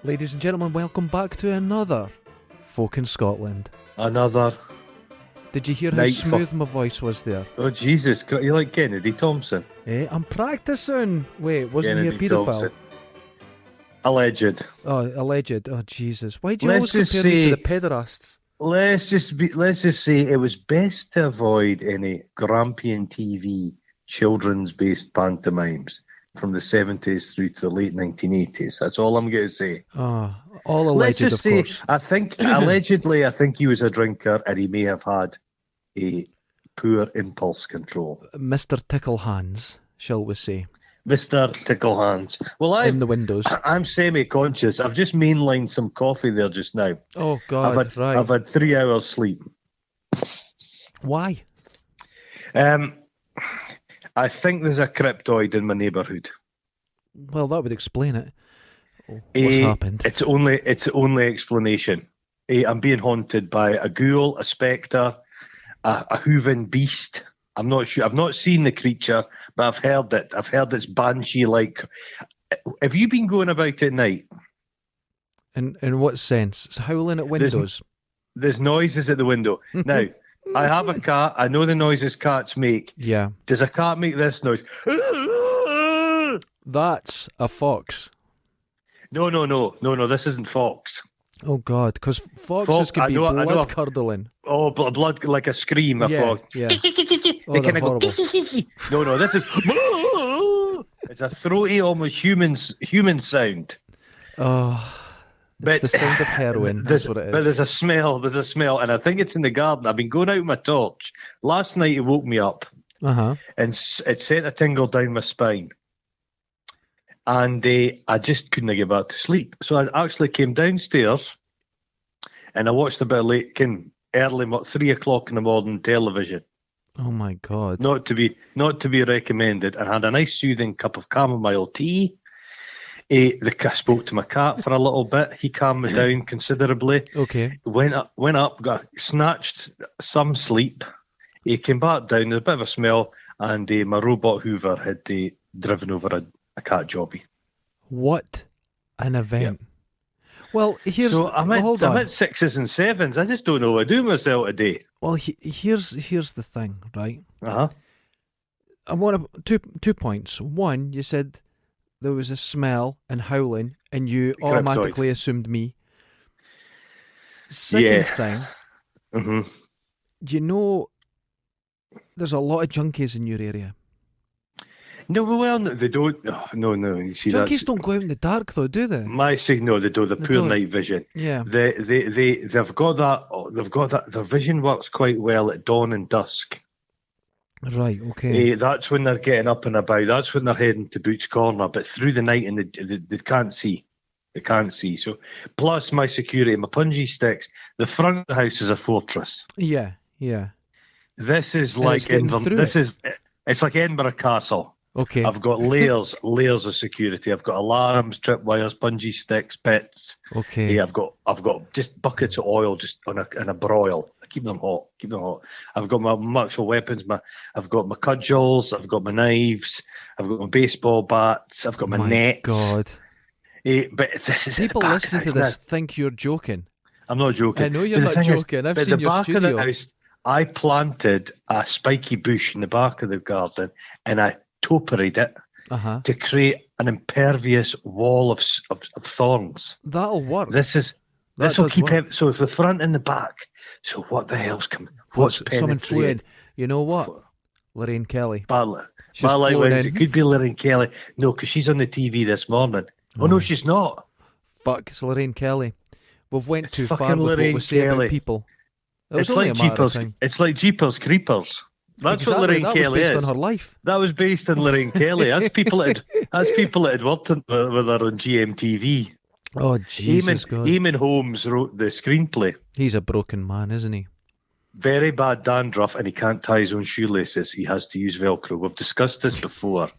Ladies and gentlemen, welcome back to another Folk in Scotland. Another. Did you hear how smooth my voice was there? Oh, Jesus. You like Kennedy Thompson? I'm practicing. Wait, wasn't he a paedophile? Thompson. Alleged. Oh, alleged. Oh, Jesus. Why do you always compare me to the pederasts? Let's just say it was best to avoid any Grampian TV children's-based pantomimes from the 70s through to the late 1980s. That's all I'm going to say. Oh, all alleged, Let's just of say, course. I think, allegedly, I think he was a drinker and he may have had a poor impulse control. Mr. Tickle Hands, shall we say. Mr. Tickle Hands. Well, in the windows. I'm semi-conscious. I've just mainlined some coffee there just now. Oh, God, I've had 3 hours sleep. Why? I think there's a cryptoid in my neighbourhood. Well, that would explain it. What's happened? It's the only explanation. I'm being haunted by a ghoul, a spectre, a hooven beast. I'm not sure. I've not seen the creature, but I've heard it. I've heard it's banshee-like. Have you been going about at night? In what sense? It's howling at windows. There's noises at the window. Now, I have a cat. I know the noises cats make. Yeah. Does a cat make this noise? That's a fox. No. This isn't fox. Oh, God, because foxes can be blood-curdling. Oh, blood, like a scream, a fox. Yeah. They kind of go... No, this is... It's a throaty, almost human sound. Oh... It's the sound of heroin, that's what it is. But there's a smell, and I think it's in the garden. I've been going out with my torch. Last night it woke me up, and it sent a tingle down my spine. And I just couldn't get back to sleep. So I actually came downstairs, and I watched a bit of early 3 o'clock in the morning television. Oh my God! Not to be recommended. I had a nice soothing cup of chamomile tea. I spoke to my cat for a little bit. He calmed me down considerably. Okay. Went up, snatched some sleep. He came back down. There's a bit of a smell, and my robot Hoover had driven over a cat jobby. What an event! Yeah. Well, I'm at 6s and 7s. I just don't know what I do with myself today. Well, here's the thing, right? I want two points. One, you said there was a smell and howling, and you automatically assumed me. Second thing, you know, there's a lot of junkies in your area. No, well, they don't. No. You see, junkies don't go out in the dark, though, do they? My signal, they do. The poor night vision. Yeah, they've got that. Their vision works quite well at dawn and dusk. Right, okay. That's when they're getting up and about. That's when they're heading to Boots Corner. But through the night, and they can't see. They can't see. So, plus my security, my punji sticks. The front of the house is a fortress. Yeah. This is like it's like Edinburgh Castle. Okay. I've got layers of security. I've got alarms, tripwires, punji sticks, pits. Okay. Yeah, I've got just buckets of oil just on a broil. I keep them hot. I've got my actual weapons. I've got my cudgels. I've got my knives. I've got my baseball bats. I've got my nets. God. But this is people listening to this think you're joking. I'm not joking. I know you're not joking. I've seen your studio. Of the house, I planted a spiky bush in the back of the garden, and I toperied it to create an impervious wall of thorns. That'll work. This will keep it. So it's the front and the back. So what the hell's coming? What's someone flew in? You know what? Lorraine Kelly. It could be Lorraine Kelly. No, because she's on the TV this morning. Oh no, she's not. Fuck, it's Lorraine Kelly. We've went too far with what we say about people. It's like Jeepers Creepers. That's exactly. what Lorraine Kelly is. That was based on her life. That was based on Lorraine Kelly. That's people that had worked with her on GMTV. Oh, Jesus God. Eamon Holmes wrote the screenplay. He's a broken man, isn't he? Very bad dandruff, and he can't tie his own shoelaces. He has to use Velcro. We've discussed this before.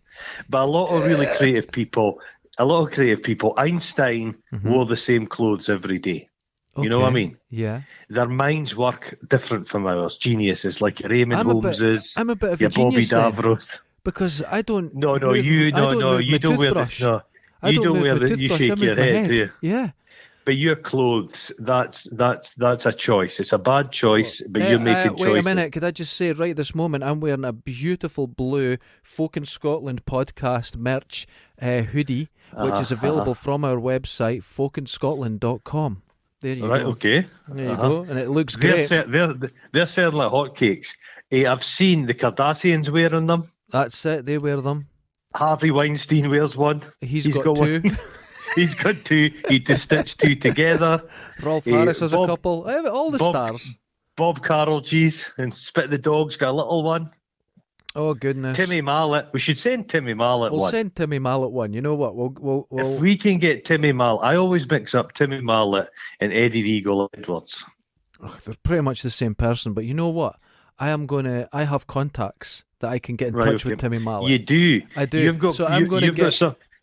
But a lot of really creative people, Einstein wore the same clothes every day. Okay. You know what I mean? Yeah. Their minds work different from ours. Geniuses like your Raymond Holmeses. I'm a bit of your a genius Bobby Davros. Because I don't. You don't with this. No, I don't move my you toothbrush, I shake move your my head, head. do you? Yeah. But your clothes, that's a choice. It's a bad choice, but you're making choices. Wait a minute, could I just say right this moment, I'm wearing a beautiful blue Folk in Scotland podcast merch hoodie, which is available from our website, folkinscotland.com. There you go. Right, okay. There you go, and it looks They're great. They're selling like hotcakes. I've seen the Kardashians wearing them. That's it, they wear them. Harvey Weinstein wears one. He's got two. He's got two. He to stitch two together. Rolf Harris has a couple. All the stars. Bob Carroll, geez, and Spit the Dog's got a little one. Oh goodness. Timmy Mallet. We should send Timmy Mallet one. We'll send Timmy Mallet one. You know what? We'll if we can get Timmy Mallet. I always mix up Timmy Mallet and Eddie the Eagle Edwards. They're pretty much the same person, but you know what? I have contacts that I can get in touch with Timmy Mallet. You do. I do. You've got. So I'm going to get.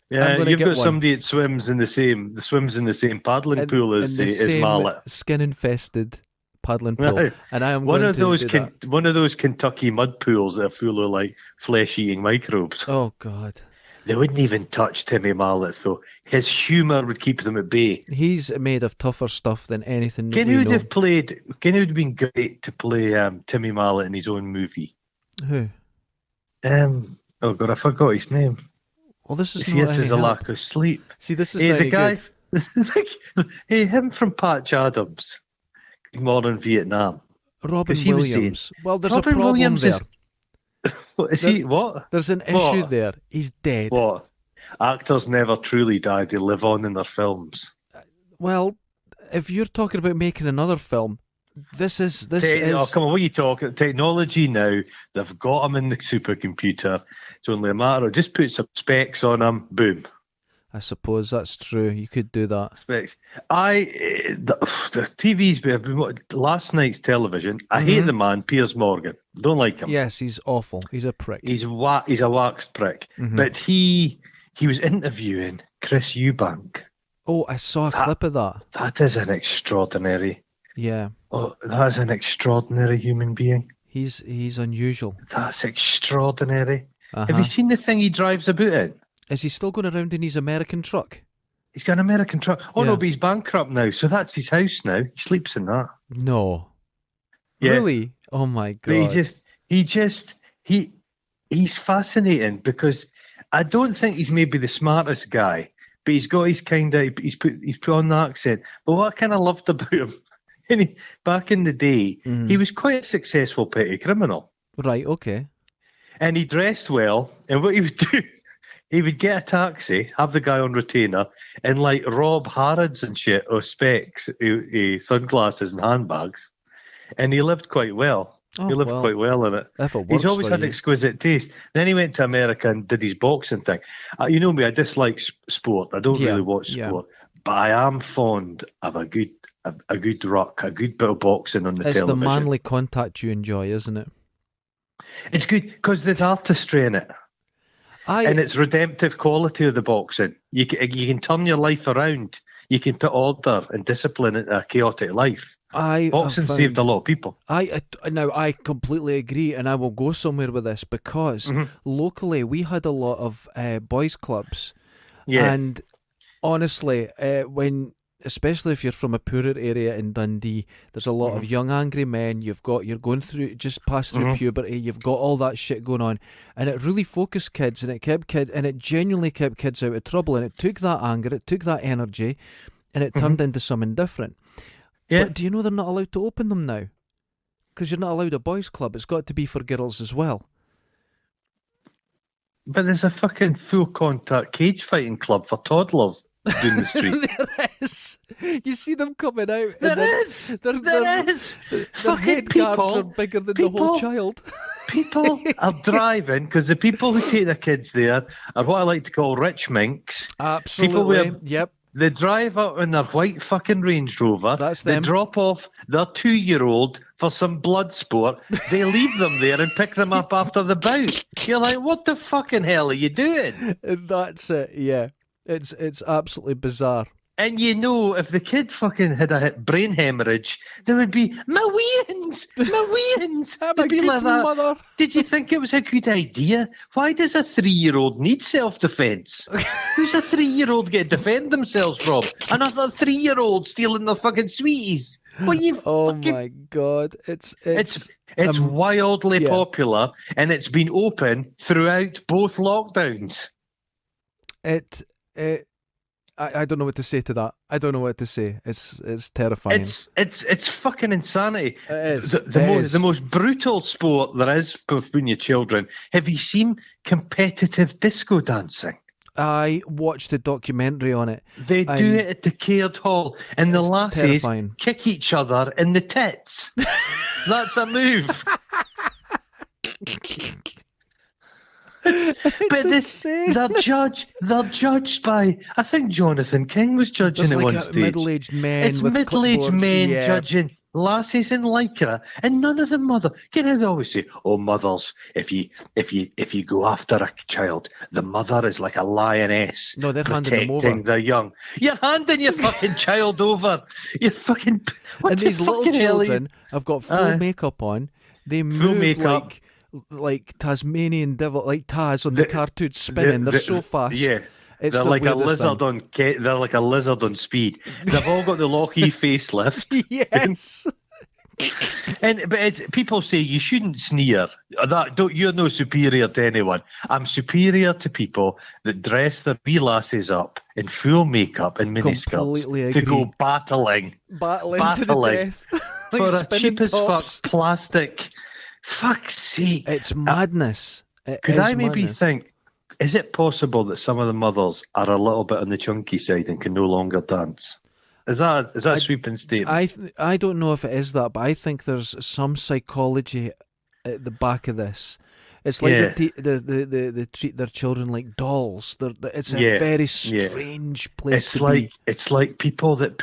You've got somebody that swims in the same paddling pool as Mallet. Skin infested paddling pool, right. And I am one going of to those do that. One of those Kentucky mud pools that are full of like flesh-eating microbes. Oh God! They wouldn't even touch Timmy Mallet though. His humour would keep them at bay. He's made of tougher stuff than anything. Ken would have been great to play Timmy Mallet in his own movie. Who? Oh God, I forgot his name. Well, this is this is a lack of sleep. See, this is not the guy. Hey, him from Patch Adams. Good Morning Vietnam. Robin Williams. Well, there's Robin a problem Williams there. Is he what? There's an issue there. He's dead. What? Actors never truly die. They live on in their films. Well, if you're talking about making another film, this is. Oh, come on, what are you talking? Technology now, they've got him in the supercomputer. It's only a matter of just put some specs on him, boom. I suppose that's true. You could do that. Specs. The TV's last night's television. I hate the man, Piers Morgan. Don't like him. Yes, he's awful. He's a prick. He's a waxed prick. But he was interviewing Chris Eubank. Oh, I saw a clip of that. That is an extraordinary. Yeah. Oh, that is an extraordinary human being. He's unusual. That's extraordinary. Have you seen the thing he drives about in? Is he still going around in his American truck? He's got an American truck. Oh no, but he's bankrupt now, so that's his house now. He sleeps in that. No. Yeah. Really? Oh my God. But he's fascinating because I don't think he's maybe the smartest guy, but he's got his he's put on the accent. But what I kind of loved about him, back in the day, he was quite a successful petty criminal. Right, okay. And he dressed well, and what he would do, he would get a taxi, have the guy on retainer, and like rob Harrods and shit, or specs, sunglasses and handbags. And he lived quite well. He lived quite well in it. He's always had exquisite taste. Then he went to America and did his boxing thing. You know me, I dislike sport. I don't really watch sport. But I am fond of a good ruck, a good bit of boxing on the television. It's the manly contact you enjoy, isn't it? It's good because there's artistry in it. And it's redemptive quality of the boxing. You can turn your life around. You can put order and discipline in a chaotic life. Boxing saved a lot of people. I completely agree, and I will go somewhere with this because locally we had a lot of boys' clubs. Yeah. And honestly, especially if you're from a poorer area in Dundee, there's a lot of young angry men. You're going through, just past through puberty. You've got all that shit going on, and it really focused kids, and it genuinely kept kids out of trouble. And it took that anger, it took that energy, and it turned into something different. Yeah. But do you know they're not allowed to open them now? Because you're not allowed a boys' club. It's got to be for girls as well. But there's a fucking full contact cage fighting club for toddlers down the street. There is. You see them coming out. There is. Their head guards are bigger than the whole child. People are driving because the people who take their kids there are what I like to call rich minks. Absolutely. Yep. They drive up in their white fucking Range Rover. That's them. They drop off their 2-year-old for some blood sport. They leave them there and pick them up after the bout. You're like, what the fucking hell are you doing? That's it, yeah. It's absolutely bizarre. And if the kid fucking had a brain hemorrhage, there would be, my weans. They'd be like that. Mother. Did you think it was a good idea? Why does a 3-year-old need self-defense? Who's a 3-year-old get to defend themselves from? Another 3-year-old stealing their fucking sweeties. What you my God. It's wildly popular, and it's been open throughout both lockdowns. I don't know what to say to that. I don't know what to say. It's terrifying. It's fucking insanity. It is. The most brutal sport there is between your children. Have you seen competitive disco dancing? I watched a documentary on it. They do it at the Caird Hall, and the lassies kick each other in the tits. That's a move. They're judged by, I think Jonathan King was judging at one stage. Middle-aged men. It's middle-aged men judging lassies in lycra, and none of them mother. You know, they always say, "Oh, mothers, if you go after a child, the mother is like a lioness, no, they're protecting handing them over. the young." You're handing your fucking child over. You fucking. And these little children have got full makeup on. They move like Tasmanian devil, like Taz on the cartoon spinning. They're so fast. Yeah. They're like a lizard on. They're like a lizard on speed. They've all got the Lockheed facelift. Yes. But people say you shouldn't sneer. You're no superior to anyone. I'm superior to people that dress their wee lasses up in full makeup and miniskirts to go battling to the death. Like for a cheap as fuck plastic. Fuck's sake! It's madness. Could I maybe think? Is it possible that some of the mothers are a little bit on the chunky side and can no longer dance? Is that a sweeping statement? I don't know if it is that, but I think there's some psychology at the back of this. It's like they treat their children like dolls. It's a very strange place to be. It's like people that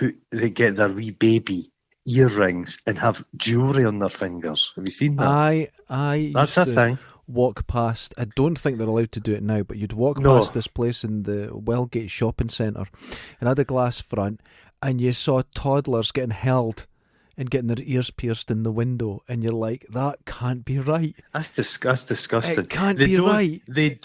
get their wee baby earrings and have jewellery on their fingers. Have you seen that? That's a thing. Walk past. I don't think they're allowed to do it now, but you'd walk past this place in the Wellgate shopping centre and had a glass front, and you saw toddlers getting held and getting their ears pierced in the window, and you're like, that can't be right. That's disgusting. It can't be right. They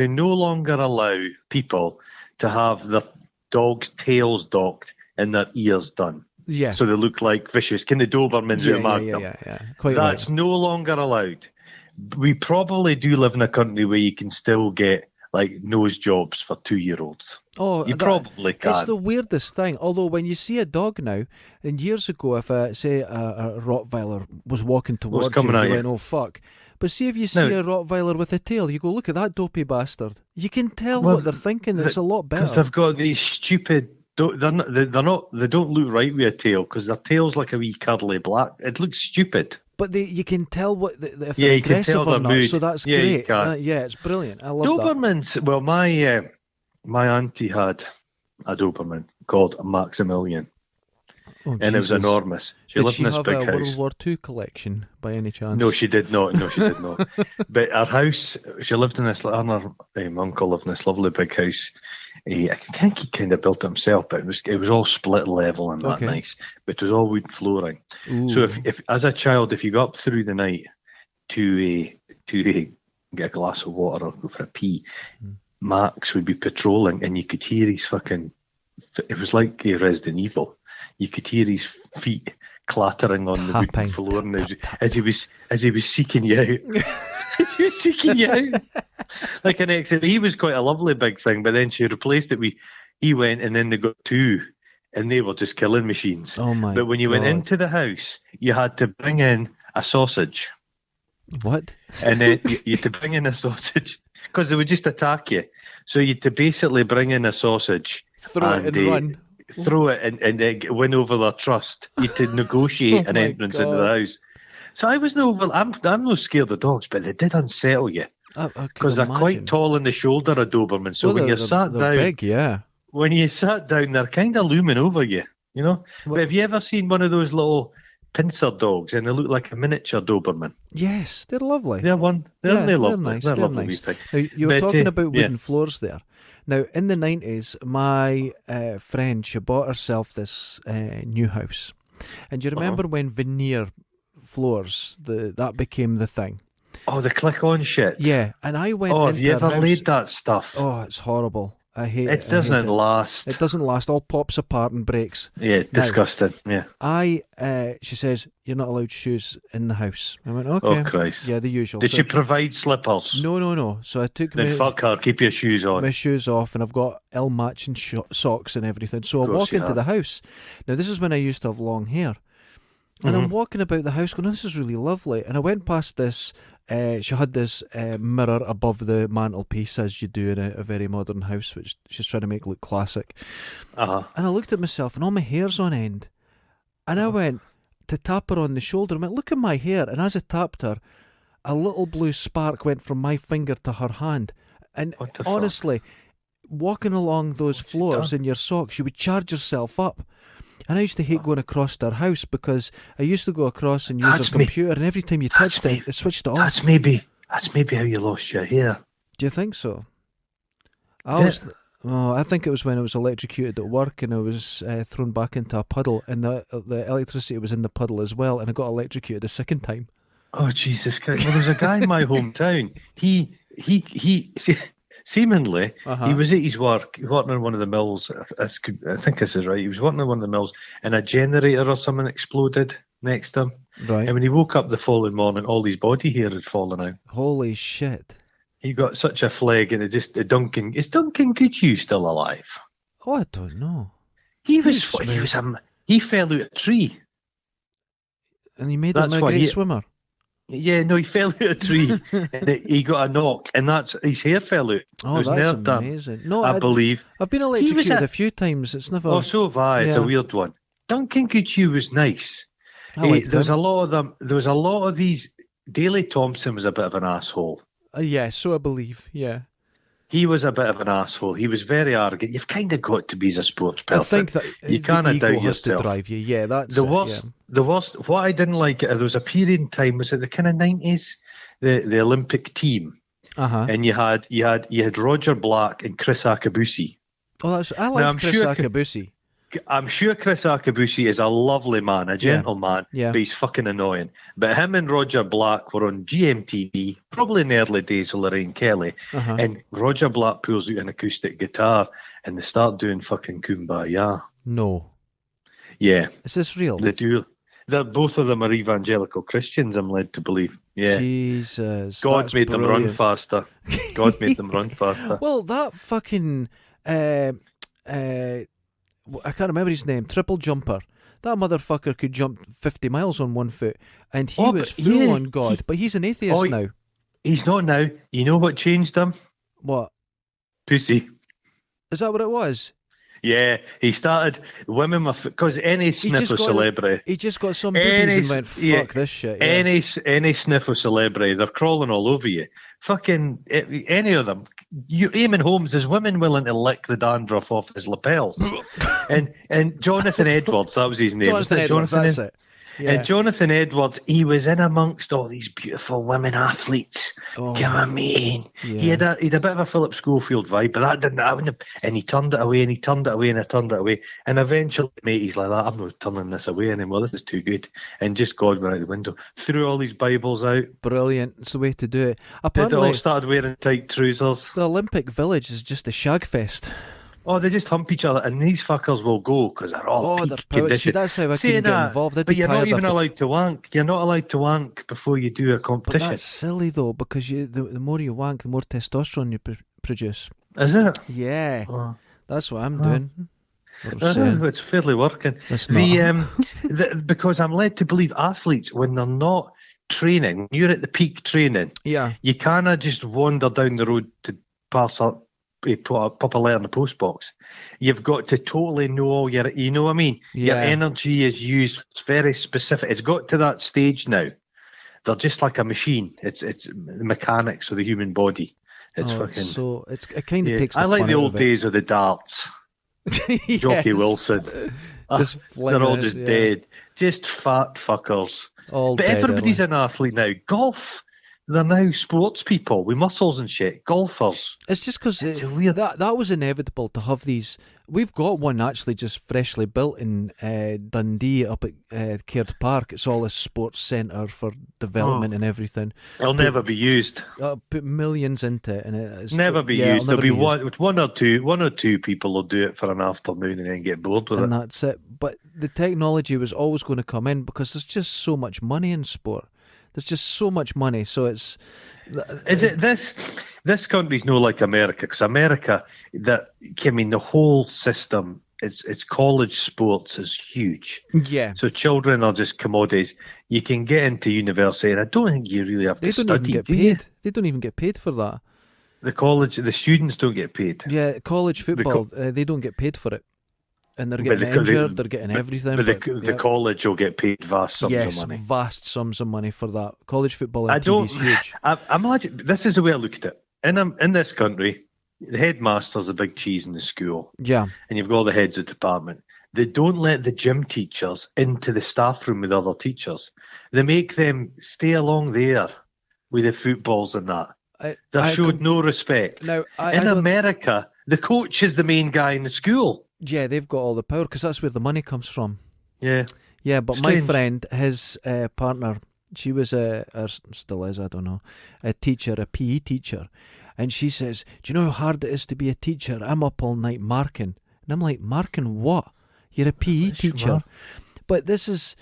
no longer allow people to have their dogs' tails docked and their ears done. Yeah. So they look like vicious. Can the Dobermans out of Magnum? Yeah. Quite That's right. no longer allowed. We probably do live in a country where you can still get like nose jobs for 2-year-olds. Oh, you probably can. It's the weirdest thing. Although when you see a dog now, and years ago, if say a Rottweiler was walking towards you, you went, "Oh fuck." But see if you see a Rottweiler with a tail, you go, "Look at that dopey bastard." You can tell what they're thinking. It's a lot better because they've got these stupid. They don't look right with a tail because their tail's like a wee cuddly black. It looks stupid. But you can tell if they're aggressive or not. Mood. So that's great. It's brilliant. I love Dobermans. that. Well, my auntie had a Doberman called Maximilian, and it was enormous. She lived in this big house. Did she have a World War II collection by any chance? No, she did not. But her house, she lived in this. Her uncle lived in this lovely big house. I think he kind of built it himself, but it was all split level and that nice. But it was all wood flooring. Ooh. So if as a child, if you got up through the night to get a glass of water or go for a pee, Max would be patrolling, and you could hear his fucking. It was like Resident Evil. You could hear his feet clattering on the wooden floor, and as he was seeking you out. He was seeking you out. Like an exit. He was quite a lovely big thing, but then she replaced it with he went, and then they got 2, and they were just killing machines. Oh my! But when you went into the house, you had to bring in a sausage. What? And then you had to bring in a sausage because they would just attack you. So you had to basically bring in a sausage, throw it and run. Throw it and win over their trust. You had to negotiate an entrance into the house. So I was I'm no scared of dogs, but they did unsettle you because they're quite tall in the shoulder, a Doberman. So when you sat down, big, when you sat down, they're kind of looming over you, you know. But have you ever seen one of those little pincer dogs, and they look like a miniature Doberman. Yes, they're lovely. They're lovely. They're nice. They're lovely. Nice. Now, you were talking about wooden floors there. Now, in the 90s, my friend, she bought herself this new house. And you remember when veneer floors, that became the thing? Oh, the click-on shit. Yeah, and I went into have you ever her house. laid that stuff? Oh, it's horrible. I hate it. It doesn't last. It doesn't last. All pops apart and breaks. Yeah, disgusting. Yeah. She says, you're not allowed shoes in the house. I went, okay. Oh, Christ. Yeah, the usual. Did she provide slippers? No. So I took fuck her. Keep your shoes on. My shoes off, and I've got ill-matching socks and everything. So I walk into the house. Now, this is when I used to have long hair. And I'm walking about the house going, oh, this is really lovely. And I went past this. She had this mirror above the mantelpiece, as you do in a very modern house, which she's trying to make look classic. And I looked at myself, and all my hair's on end. And I went to tap her on the shoulder. I went, look at my hair. And as I tapped her, a little blue spark went from my finger to her hand. And honestly, walking along those floors in your socks, you would charge yourself up. And I used to hate going across their house because I used to go across and use their computer, and every time you touched it, it switched it off. That's maybe how you lost your hair. Do you think so? I think it was when I was electrocuted at work and I was thrown back into a puddle, and the electricity was in the puddle as well, and I got electrocuted a second time. Oh, Jesus Christ. Well, there's a guy in my hometown. He seemingly, he was at his work, working on one of the mills. I think this is right. He was working on one of the mills, and a generator or something exploded next to him. Right. And when he woke up the following morning, all his body hair had fallen out. Holy shit! He got such a flag, and is Duncan Goodhue still alive? Oh, I don't know. He fell out a tree, and he made him a great swimmer. Yeah, no, he fell out a tree and he got a knock, and his hair fell out. Oh, that's amazing. No, I believe. I've been electrocuted a few times. It's never. Oh, so have I. It's a weird one. Duncan Goodhue was nice. There was a lot of them. There was a lot of these. Daley Thompson was a bit of an asshole. Yeah, so I believe. Yeah. He was a bit of an asshole. He was very arrogant. You've kind of got to be as a sports person. I think that you can't doubt yourself. To drive you. Yeah, that's the worst. Yeah. The worst. What I didn't like, there was a period in time, was it the kind of 90s, the Olympic team, and you had Roger Black and Chris Akabusi. Oh, I like Chris Akabusi. I'm sure Chris Akabusi is a lovely man, a gentleman, but he's fucking annoying. But him and Roger Black were on GMTV, probably in the early days of Lorraine Kelly, and Roger Black pulls out an acoustic guitar and they start doing fucking Kumbaya. No. Yeah. Is this real? They do. Both of them are evangelical Christians, I'm led to believe. Yeah. Jesus. God made them run faster. God made them run faster. Well, that fucking... I can't remember his name, triple jumper. That motherfucker could jump 50 miles on one foot, and he was full on God, but he's an atheist now. He's not now. You know what changed him? What? Pussy. Is that what it was? Yeah, he started women with, because any sniff of celebrity. He just got some boobies and went, fuck this shit. Yeah. Any sniff of celebrity, they're crawling all over you. Fucking any of them. Eamon Holmes is women willing to lick the dandruff off his lapels. and Jonathan Edwards, that was his name. Jonathan Edwards, that's it. Yeah. And Jonathan Edwards, he was in amongst all these beautiful women athletes. Oh, you know what I mean? Yeah. He had a bit of a Philip Schofield vibe, but that didn't happen. And he turned it away, and he turned it away, and I turned it away. And eventually, mate, he's like that. I'm not turning this away anymore. This is too good. And just God went out the window, threw all these Bibles out. Brilliant. It's the way to do it. Apparently, they all started wearing tight trousers. The Olympic Village is just a shag fest. Oh, they just hump each other, and these fuckers will go because they're all peak condition. That's how I can get involved. But you're not even allowed to wank. You're not allowed to wank before you do a competition. But that's silly, though, because the more you wank, the more testosterone you produce. Is it? Yeah. Oh. That's what I'm doing. It's fairly working. It's not. Because I'm led to believe athletes, when they're not training, you're at the peak training, you can't just wander down the road to pass up. Pop a letter in the post box. You've got to totally know all your, you know what I mean? Yeah. Your energy is used. It's very specific. It's got to that stage now. They're just like a machine. It's the mechanics of the human body. It's fucking. So it kind of takes. I like the old days of the darts. Jockey Wilson. Just they're all just dead. Just fat fuckers. All but dead everybody's early. an athlete now. Golf. They're now sports people with muscles and shit. Golfers. It's just because weird... that was inevitable to have these. We've got one actually just freshly built in Dundee up at Caird Park. It's all a sports centre for development and everything. It'll never be used. Put millions into it, and it's never be used. There'll be one or two people will do it for an afternoon and then get bored with it. And that's it. But the technology was always going to come in because there's just so much money in sport. There's just so much money, so it's... Is it this country's no like America? Because America, the whole system, it's college sports is huge. Yeah. So children are just commodities. You can get into university, and I don't think you really have to study. They don't even get paid. They don't even get paid for that. The students don't get paid. Yeah, college football, they don't get paid for it. And they're getting injured, they're getting everything. But the college will get paid vast sums of money. Yes, vast sums of money for that. College football on TV is huge. I imagine, this is the way I look at it. In this country, the headmaster's a big cheese in the school. Yeah. And you've got all the heads of department. They don't let the gym teachers into the staff room with other teachers. They make them stay along there with the footballs and that. They're showed no respect. Now, in America, the coach is the main guy in the school. Yeah, they've got all the power because that's where the money comes from. Yeah. Yeah, but Strange. my friend, his partner, she was or still is, I don't know, a teacher, a PE teacher. And she says, do you know how hard it is to be a teacher? I'm up all night marking. And I'm like, marking what? You're a PE teacher. But this is...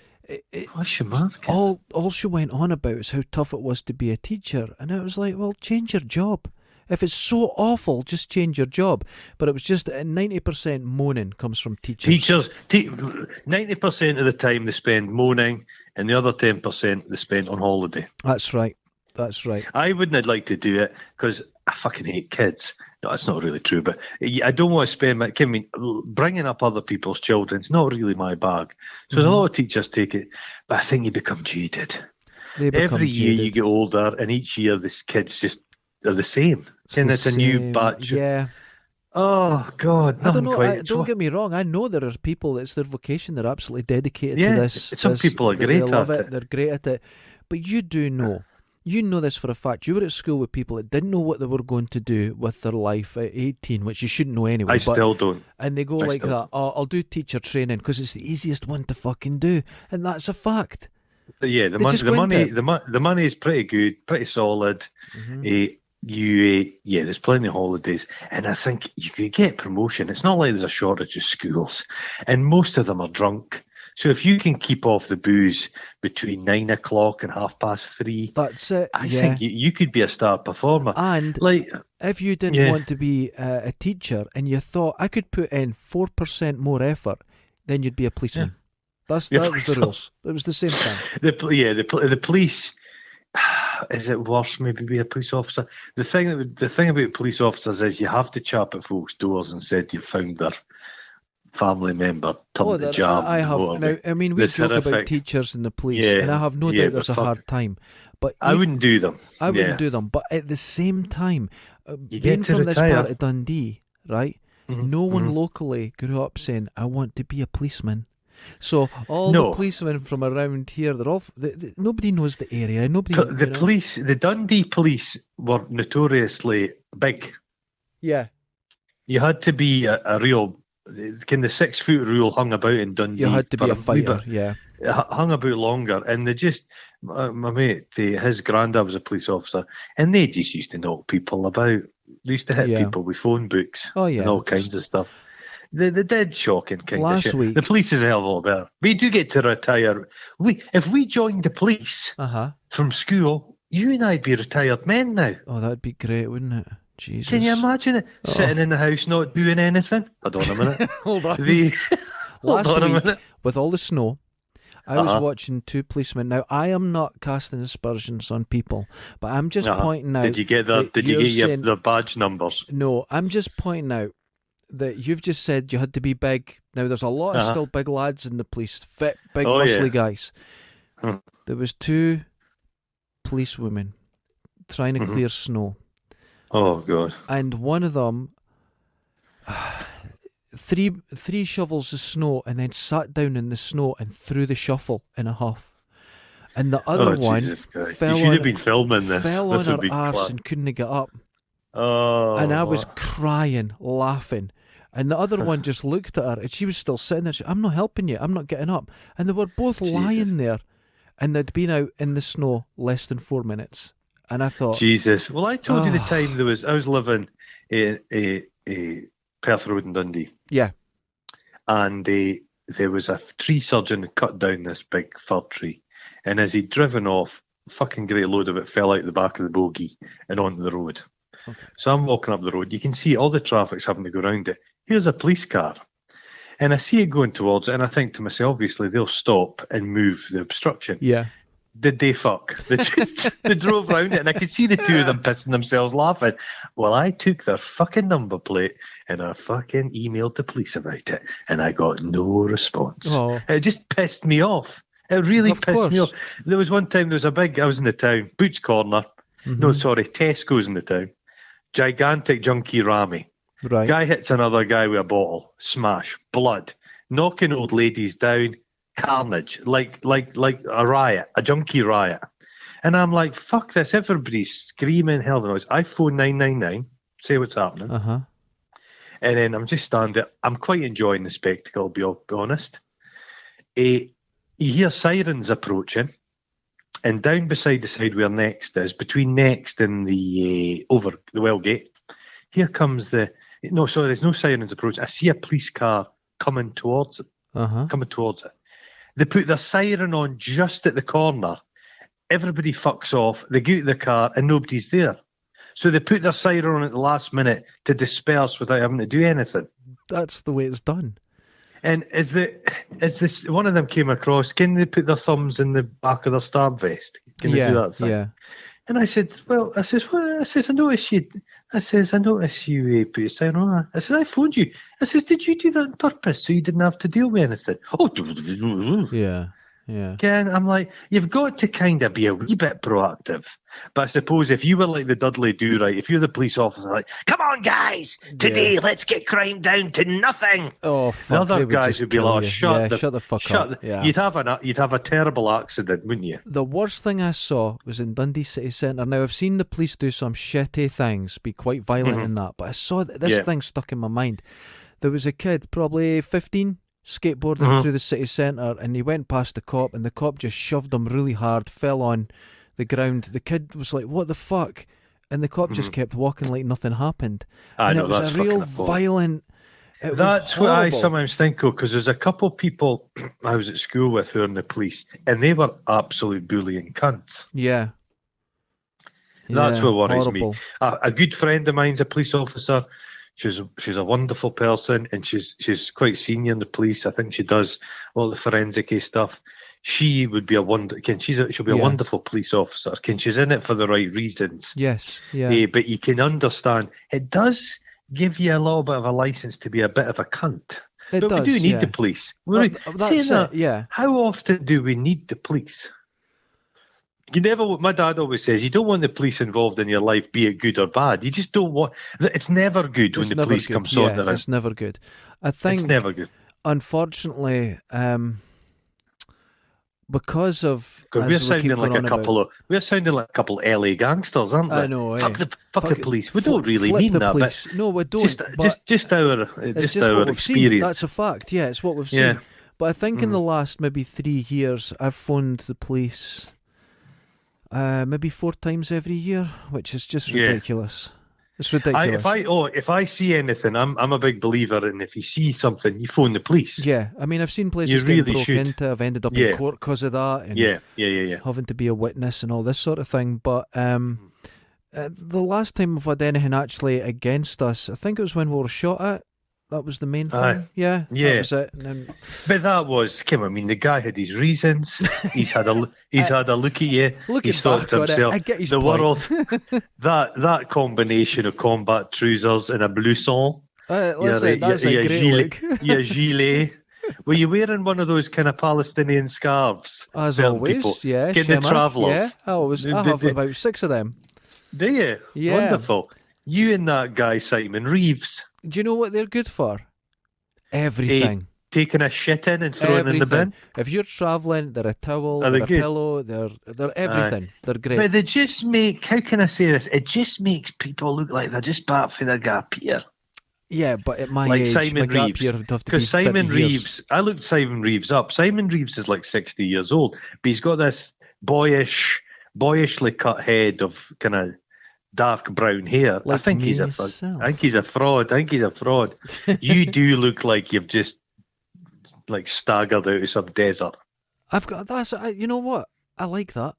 What's your marking? All she went on about is how tough it was to be a teacher. And I was like, well, change your job. If it's so awful, just change your job. But it was just 90% moaning comes from teachers. 90% of the time they spend moaning, and the other 10% they spend on holiday. That's right. I wouldn't like to do it because I fucking hate kids. No, that's not really true, but I don't want to spend bringing up other people's children. It's not really my bag. So a lot of teachers take it, but I think you become jaded. Every year you get older, and each year this kids just are the same. And it's a new batch. Yeah. Oh God! I don't know. Don't get me wrong. I know there are people. It's their vocation. They're absolutely dedicated to this. Some people are great at it. They're great at it. But you do know. You know this for a fact. You were at school with people that didn't know what they were going to do with their life at 18, which you shouldn't know anyway. I still don't. And they go like that, I'll do teacher training because it's the easiest one to fucking do. And that's a fact. Yeah, the money is pretty good, pretty solid. There's plenty of holidays. And I think you could get promotion. It's not like there's a shortage of schools. And most of them are drunk. So if you can keep off the booze between 9 o'clock and 3:30, that's it. I think you could be a star performer. And if you didn't want to be a teacher and you thought I could put in 4% more effort, then you'd be a policeman. That was the rules. It was the same thing. The police. Is it worse? Maybe be a police officer. The thing about police officers is you have to chap at folks' doors and said you found their family member turned the jam. I have. Now, I mean, we joke about teachers and the police, and I have no doubt there's a hard time. But I wouldn't do them. I wouldn't do them. But at the same time, being from retire. this part of Dundee, right? No one locally grew up saying, "I want to be a policeman." So the policemen from around here, they're all. Nobody knows the area. The Dundee police were notoriously big. Yeah, you had to be a real. Can the 6 foot rule hung about in Dundee? You had to be a fighter. Yeah, it hung about longer, and they just my mate, his granddad was a police officer, and they just used to knock people about. They used to hit people with phone books and all kinds of stuff. The dead shocking kind of shit. Week, the police is a hell of a lot better. We do get to retire. If we joined the police from school, you and I'd be retired men now. Oh, that'd be great, wouldn't it? Jesus. Can you imagine it? Sitting in the house not doing anything? Hold on a minute. Hold on. Last week, with all the snow, I was watching 2 policemen. Now, I am not casting aspersions on people, but I'm just pointing out. Did you get their badge numbers? No, I'm just pointing out that you've just said you had to be big. Now, there's a lot of still big lads in the police, fit, big, muscly guys. There was 2 policewomen trying to clear snow. Oh, God. And one of them, three shovels of snow and then sat down in the snow and threw the shovel in a huff. And the other one fell you should have been filming this. Fell this on her arse and couldn't get up. Oh. And I was crying, laughing. And the other one just looked at her and she was still sitting there. I'm not helping you. I'm not getting up. And they were both lying there. And they'd been out in the snow less than 4 minutes. And I thought... Jesus. Well, I told you the time I was living in Perth Road in Dundee. Yeah. And there was a tree surgeon who cut down this big fir tree. And as he'd driven off, a fucking great load of it fell out the back of the bogie and onto the road. Okay. So I'm walking up the road. You can see all the traffic's having to go around it. Here's a police car. And I see it going towards it, and I think to myself, obviously, they'll stop and move the obstruction. Yeah. Did they fuck? They drove around it, and I could see the two of them pissing themselves laughing. Well, I took their fucking number plate, and I fucking emailed the police about it, and I got no response. Oh. It just pissed me off. It really pissed me off. There was one time, I was in the town, Boots Corner. Mm-hmm. No, sorry, Tesco's in the town. Gigantic junkie rammy. Right. Guy hits another guy with a bottle. Smash. Blood. Knocking old ladies down. Carnage. Like a riot. A junkie riot. And I'm like, fuck this. Everybody's screaming hell of a noise. I phone 999. Say what's happening. Uh-huh. And then I'm just standing there. I'm quite enjoying the spectacle, to be honest. You hear sirens approaching. And down beside the side where Next is, between Next and the over the Wellgate, here comes there's no sirens approaching. I see a police car coming towards it. Coming towards it. They put their siren on just at the corner. Everybody fucks off. They get out of the car and nobody's there. So they put their siren on at the last minute to disperse without having to do anything. That's the way it's done. And as this one of them came across, can they put their thumbs in the back of their starb vest? Can they do that thing? Yeah. And I said, I noticed you. I noticed you put your sign on. I said, I phoned you. I said, did you do that on purpose so you didn't have to deal with anything? Oh, yeah. Yeah. Again, I'm like, you've got to kind of be a wee bit proactive. But I suppose if you were like the Dudley Do-Right, if you're the police officer, like, come on, guys, today let's get crime down to nothing. Oh, fuck. The other guys would be like, shut the fuck up. Yeah. You'd have a terrible accident, wouldn't you? The worst thing I saw was in Dundee City Centre. Now, I've seen the police do some shitty things, be quite violent in that, but I saw this thing stuck in my mind. There was a kid, probably 15, skateboarding through the city centre, and he went past the cop, and the cop just shoved him really hard, fell on the ground. The kid was like, what the fuck? And the cop just kept walking like nothing happened. And it was a real violent... That's what I sometimes think of, because there's a couple of people I was at school with who are in the police, and they were absolute bullying cunts. Yeah. That's what worries me. A good friend of mine's a police officer. She's a wonderful person, and she's quite senior in the police. I think she does all the forensic stuff. She would be a she'll be a wonderful police officer. She's in it for the right reasons. Yes, yeah. But you can understand it does give you a little bit of a license to be a bit of a cunt. We do need the police. How often do we need the police? My dad always says, you don't want the police involved in your life, be it good or bad. You just don't want... It's never good when the police come sorting around. It's never good. I think... It's never good. Unfortunately, because of... We're sounding like a couple of LA gangsters, aren't we? I know, Fuck the police. We don't really mean that, but... No, we don't. Just our experience. Seen. That's a fact, yeah, it's what we've seen. Yeah. But I think in the last maybe 3 years, I've phoned the police... maybe 4 times every year, which is just ridiculous. It's ridiculous. If I see anything, I'm a big believer in if you see something, you phone the police. Yeah, I mean, I've seen places getting broke into. I've ended up in court because of that. And having to be a witness and all this sort of thing. But the last time we've had anything actually against us, I think it was when we were shot at. That was the main thing. Yeah. That was it. But that was, I mean, the guy had his reasons. He's had a look at you. He's thought to himself, I get his the point. world, that combination of combat trousers and a blouson. That's a great look. Your gilet. Were you wearing one of those kind of Palestinian scarves? As always, people? Yeah. The travellers. Yeah, I have about 6 of them. Do you? Yeah. Wonderful. You and that guy, Simon Reeves. Do you know what they're good for? Everything. Taking a shit in and throwing in the bin. If you're travelling, they're a towel, they're a pillow, they're everything. They're great. But they just make, how can I say this? It just makes people look like they're just back for their gap year. Yeah, but at my like age, Simon my gap Reeves. year would have to be Because Simon 30 Reeves, years. I looked Simon Reeves up. Simon Reeves is like 60 years old, but he's got this boyishly cut head of kind of dark brown hair. Like I think he's a fraud. You do look like you've just like staggered out of some desert. You know what? I like that.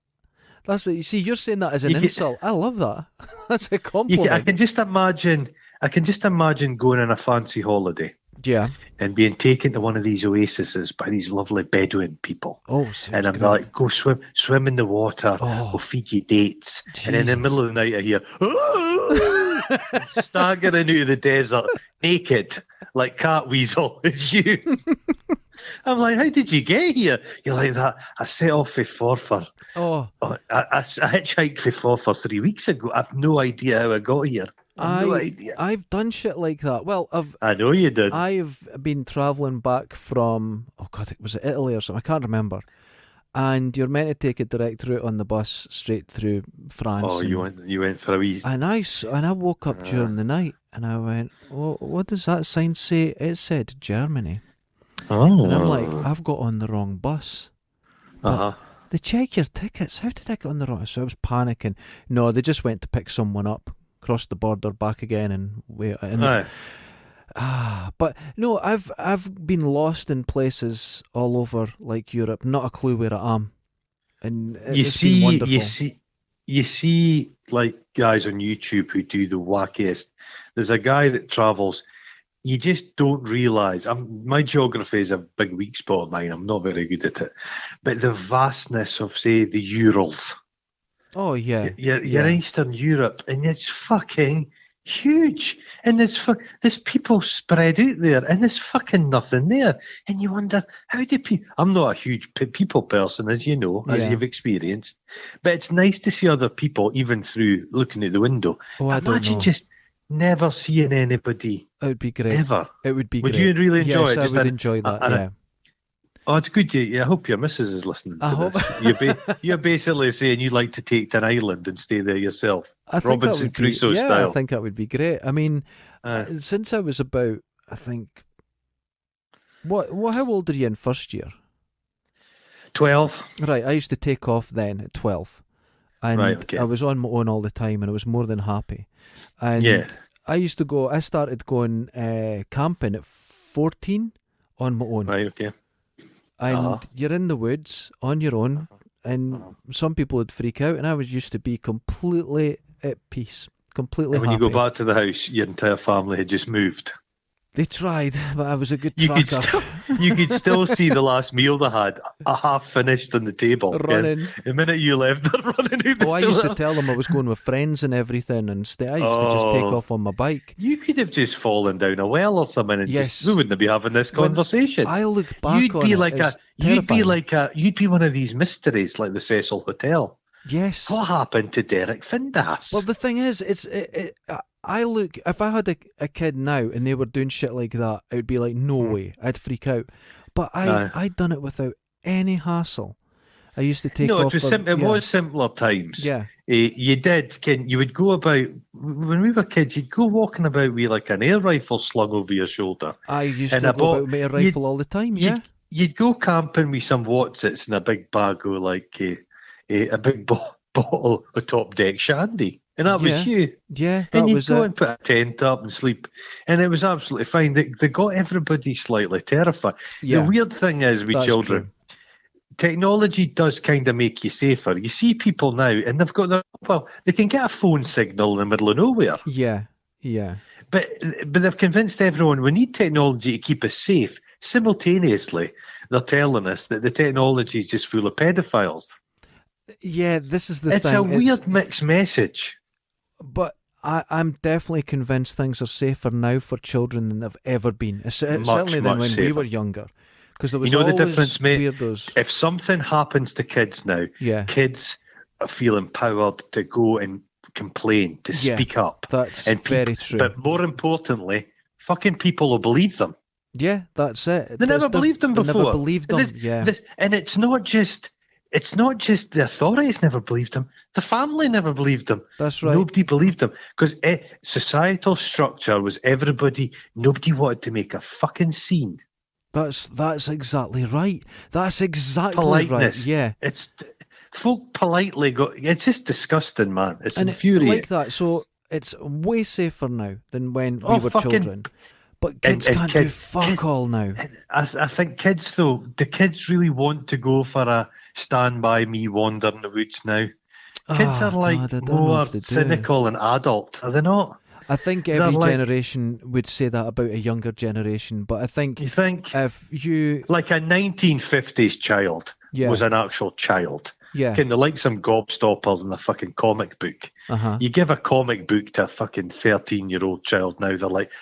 You see, you're saying that as an insult. I love that. That's a compliment. I can just imagine going on a fancy holiday. Yeah. And being taken to one of these oases by these lovely Bedouin people. Oh, and I'm like, go swim in the water. We'll feed you dates. Jesus. And in the middle of the night I hear, staggering out of the desert, naked, like Cat Weasel. It's you. I'm like, how did you get here? You're like that. I set off for Forfar. I hitchhiked for Forfar 3 weeks ago. I've no idea how I got here. No idea. I've done shit like that. Well, I know you did. I've been travelling back from, was it Italy or something? I can't remember. And you're meant to take a direct route on the bus straight through France. Oh, you went for a wee. And I woke up during the night and I went, what does that sign say? It said Germany. Oh. And I'm like, I've got on the wrong bus. They check your tickets. How did I get on the wrong? So I was panicking. No, they just went to pick someone up, cross the border, back again, and wait. But no, I've been lost in places all over like Europe. Not a clue where I am. And it's been wonderful. You see, like guys on YouTube who do the wackiest. There's a guy that travels. You just don't realise. My geography is a big weak spot of mine. I'm not very good at it. But the vastness of, say, the Urals. Oh, yeah. You're in Eastern Europe, and it's fucking huge. And there's people spread out there, and there's fucking nothing there. And you wonder, how do people... I'm not a huge people person, as you know, as you've experienced. But it's nice to see other people, even through looking out the window. Imagine just... never seeing anybody. It would be great. Ever. It would be great. Would you really enjoy it? Yes, I would enjoy that, yeah. It's good. I hope your missus is listening to this. You're basically saying you like to take to an island and stay there yourself. Robinson Crusoe style. I think that would be great. I mean, since I was about, I think... how old are you in first year? 12. Right, I used to take off then at 12. And I was on my own all the time, and I was more than happy. And I started going camping at 14 on my own. Right, okay. And you're in the woods on your own, and some people would freak out, and I was used to be completely at peace, completely happy. When you go back to the house, your entire family had just moved. They tried, but I was a good tracker. You could still see the last meal they had, half finished on the table. Running. The minute you left, they're running out the door. I used to tell them I was going with friends and everything, and I used to just take off on my bike. You could have just fallen down a well or something, and we wouldn't be having this conversation. I look back you'd be one of these mysteries, like the Cecil Hotel. Yes. What happened to Derek Findas? Well, the thing is, if I had a kid now and they were doing shit like that, it would be like, no way, I'd freak out. But I'd done it without any hassle. I used to take off. It was simpler times. Yeah. You would go about, when we were kids, you'd go walking about with like an air rifle slung over your shoulder. I used to go about with my rifle all the time, You'd go camping with some Watsits and a big bag of like a big bottle of Top Deck Shandy. And that was you. Yeah, and you'd go and put a tent up and sleep. And it was absolutely fine. They got everybody slightly terrified. Yeah. The weird thing is with children, technology does kind of make you safer. You see people now, and they've got they can get a phone signal in the middle of nowhere. Yeah. But they've convinced everyone we need technology to keep us safe. Simultaneously, they're telling us that the technology is just full of pedophiles. Yeah, this is the thing. It's a weird mixed message. But I'm definitely convinced things are safer now for children than they've ever been. Certainly than when we were younger. Because there was the difference, mate? Weirdos. If something happens to kids now, kids feel empowered to go and complain, to speak up. That's very true. But more importantly, fucking people will believe them. Yeah, that's it. They never believed him before. They never believed him. And it's not just the authorities never believed him. The family never believed him. That's right. Nobody believed him because societal structure was nobody wanted to make a fucking scene. That's exactly right. That's exactly Politeness. Right. Yeah. It's folk politely go. It's just disgusting, man. It's infuriating. Like that. So it's way safer now than when we were children. But kids can't do fuck all now. I think kids, though, do kids really want to go for a stand by me wander in the woods now? Kids are more cynical and adult, are they not? I think every generation would say that about a younger generation, but I think if you like a 1950s child was an actual child. Yeah. Kind of like some gobstoppers in a fucking comic book. You give a comic book to a fucking 13-year-old child now,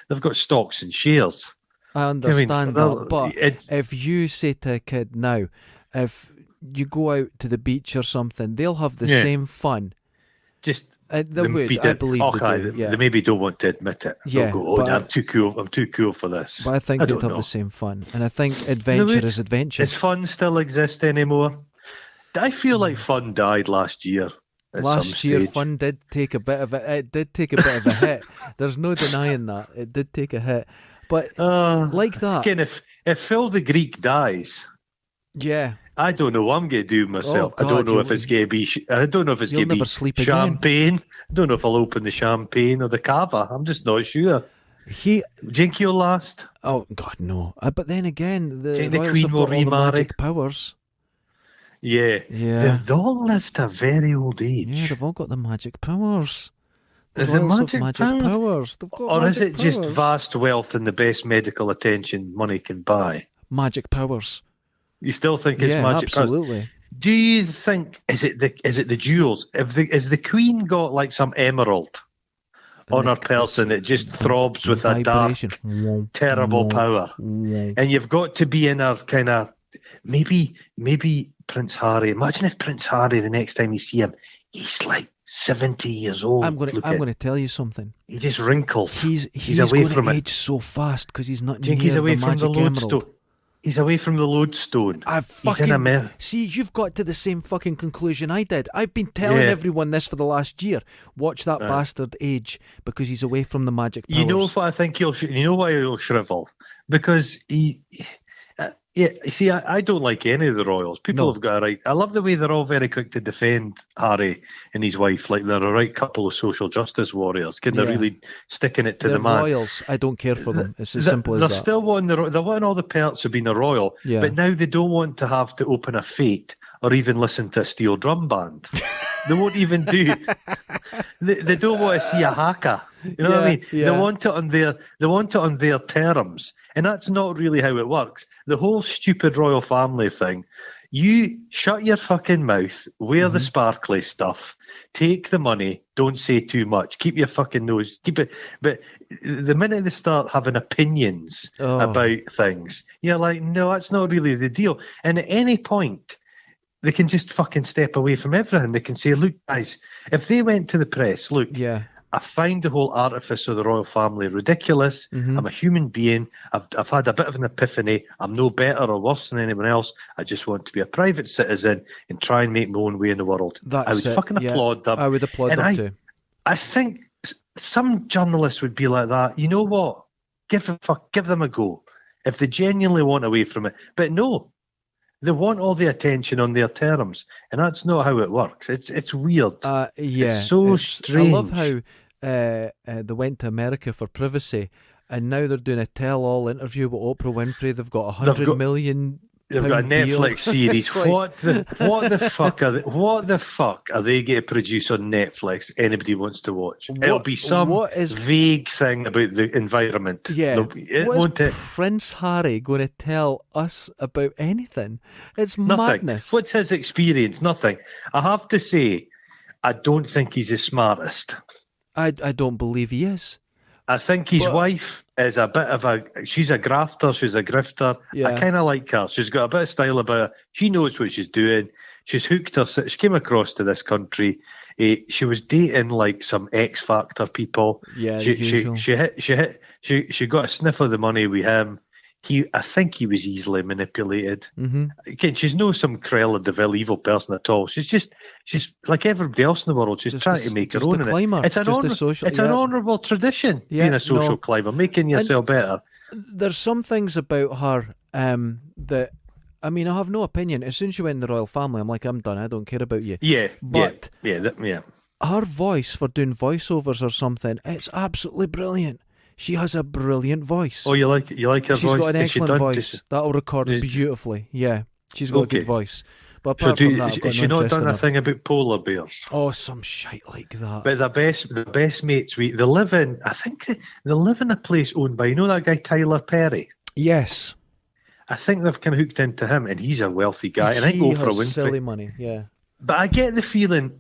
they've got stocks and shares. I understand that, but if you say to a kid now, if you go out to the beach or something, they'll have the same fun. I believe they do. Yeah. They maybe don't want to admit it. Yeah, go, I'm too cool for this. But I think they'd have the same fun. And I think adventure is adventure. Does fun still exist anymore? I feel like fun died last year. Last year, fun did take a bit of a hit. There's no denying that. It did take a hit. But like that. Again, if Phil the Greek dies, I don't know what I'm going to do myself. God, I don't know if it's going to be. I don't know if it's going to be champagne. I don't know if I'll open the champagne or the cava. I'm just not sure. Jinky will last. Oh God, no! But then again, the Queen Royals have got all the magic powers. Yeah. They've all lived a very old age. Yeah, they've all got the magic powers. Is it magic powers? They've got or is it just vast wealth and the best medical attention money can buy? Magic powers. You still think it's magic powers? Absolutely. Do you think is it the jewels? Is the Queen got like some emerald on her person that just throbs with a dark, terrible power? And you've got to be in her kind of maybe Prince Harry. Imagine if Prince Harry, the next time you see him, he's like 70 years old. I'm going to tell you something. He just wrinkles. He's away going from to it. age so fast because he's not near the magic emerald. He's away from the lodestone. See, you've got to the same fucking conclusion I did. I've been telling everyone this for the last year. Watch that bastard age because he's away from the magic powers. You know what I think he'll shrivel? Because he... you see, I don't like any of the royals. People have got a right. I love the way they're all very quick to defend Harry and his wife. Like they're a right couple of social justice warriors. They're really sticking it to the man. Royals. I don't care for them. It's as simple as that. They're still wanting all the perks of being a royal, but now they don't want to have to open a fete or even listen to a steel drum band. They won't even do. They don't want to see a haka. You know what I mean? Yeah. They want it on their terms, and that's not really how it works. The whole stupid royal family thing. You shut your fucking mouth, wear the sparkly stuff, take the money, don't say too much, keep your fucking nose, keep it. But the minute they start having opinions about things, you're like, no, that's not really the deal. And at any point, they can just fucking step away from everything. They can say, look, guys, if they went to the press, look, I find the whole artifice of the royal family ridiculous. I'm a human being. I've had a bit of an epiphany. I'm no better or worse than anyone else. I just want to be a private citizen and try and make my own way in the world. I would fucking applaud them. I would applaud them too. I think some journalists would be like that. You know what? Give them a go. If they genuinely want away from it. But no. They want all the attention on their terms, and that's not how it works. It's weird. It's so strange. I love how they went to America for privacy, and now they're doing a tell-all interview with Oprah Winfrey. They've got 100 million. They've got a Netflix series. What the fuck are they going to produce on Netflix? Anybody wants to watch? It'll be some vague thing about the environment. Yeah. What is Prince Harry going to tell us about anything? It's madness. What's his experience? Nothing. I have to say, I don't think he's the smartest. I don't believe he is. I think his wife is a bit of she's a grafter, she's a grifter. Yeah. I kind of like her. She's got a bit of style about her. She knows what she's doing. She's hooked her. She came across to this country. She was dating like some X Factor people. Yeah, she got a sniff of the money with him. I think he was easily manipulated. Mm-hmm. Again, she's no some Cruella de Vil evil person at all. She's like everybody else in the world. She's just trying to make her own. It's an honourable tradition, being a social climber, making yourself better. There's some things about her that, I mean, I have no opinion. As soon as you went in the royal family, I'm like, I'm done. I don't care about you. Yeah, but yeah. Her voice for doing voiceovers or something, it's absolutely brilliant. She has a brilliant voice. Oh, you like her voice? She's got an excellent voice. That'll record beautifully. Yeah, she's got a good voice. But apart from that, I've got she not done a thing about polar bears? Oh, some shite like that. But the best mates, they live in, I think they live in a place owned by, you know that guy Tyler Perry? Yes. I think they've kind of hooked into him, and he's a wealthy guy. And I go for a Winfrey. Silly money, yeah. But I get the feeling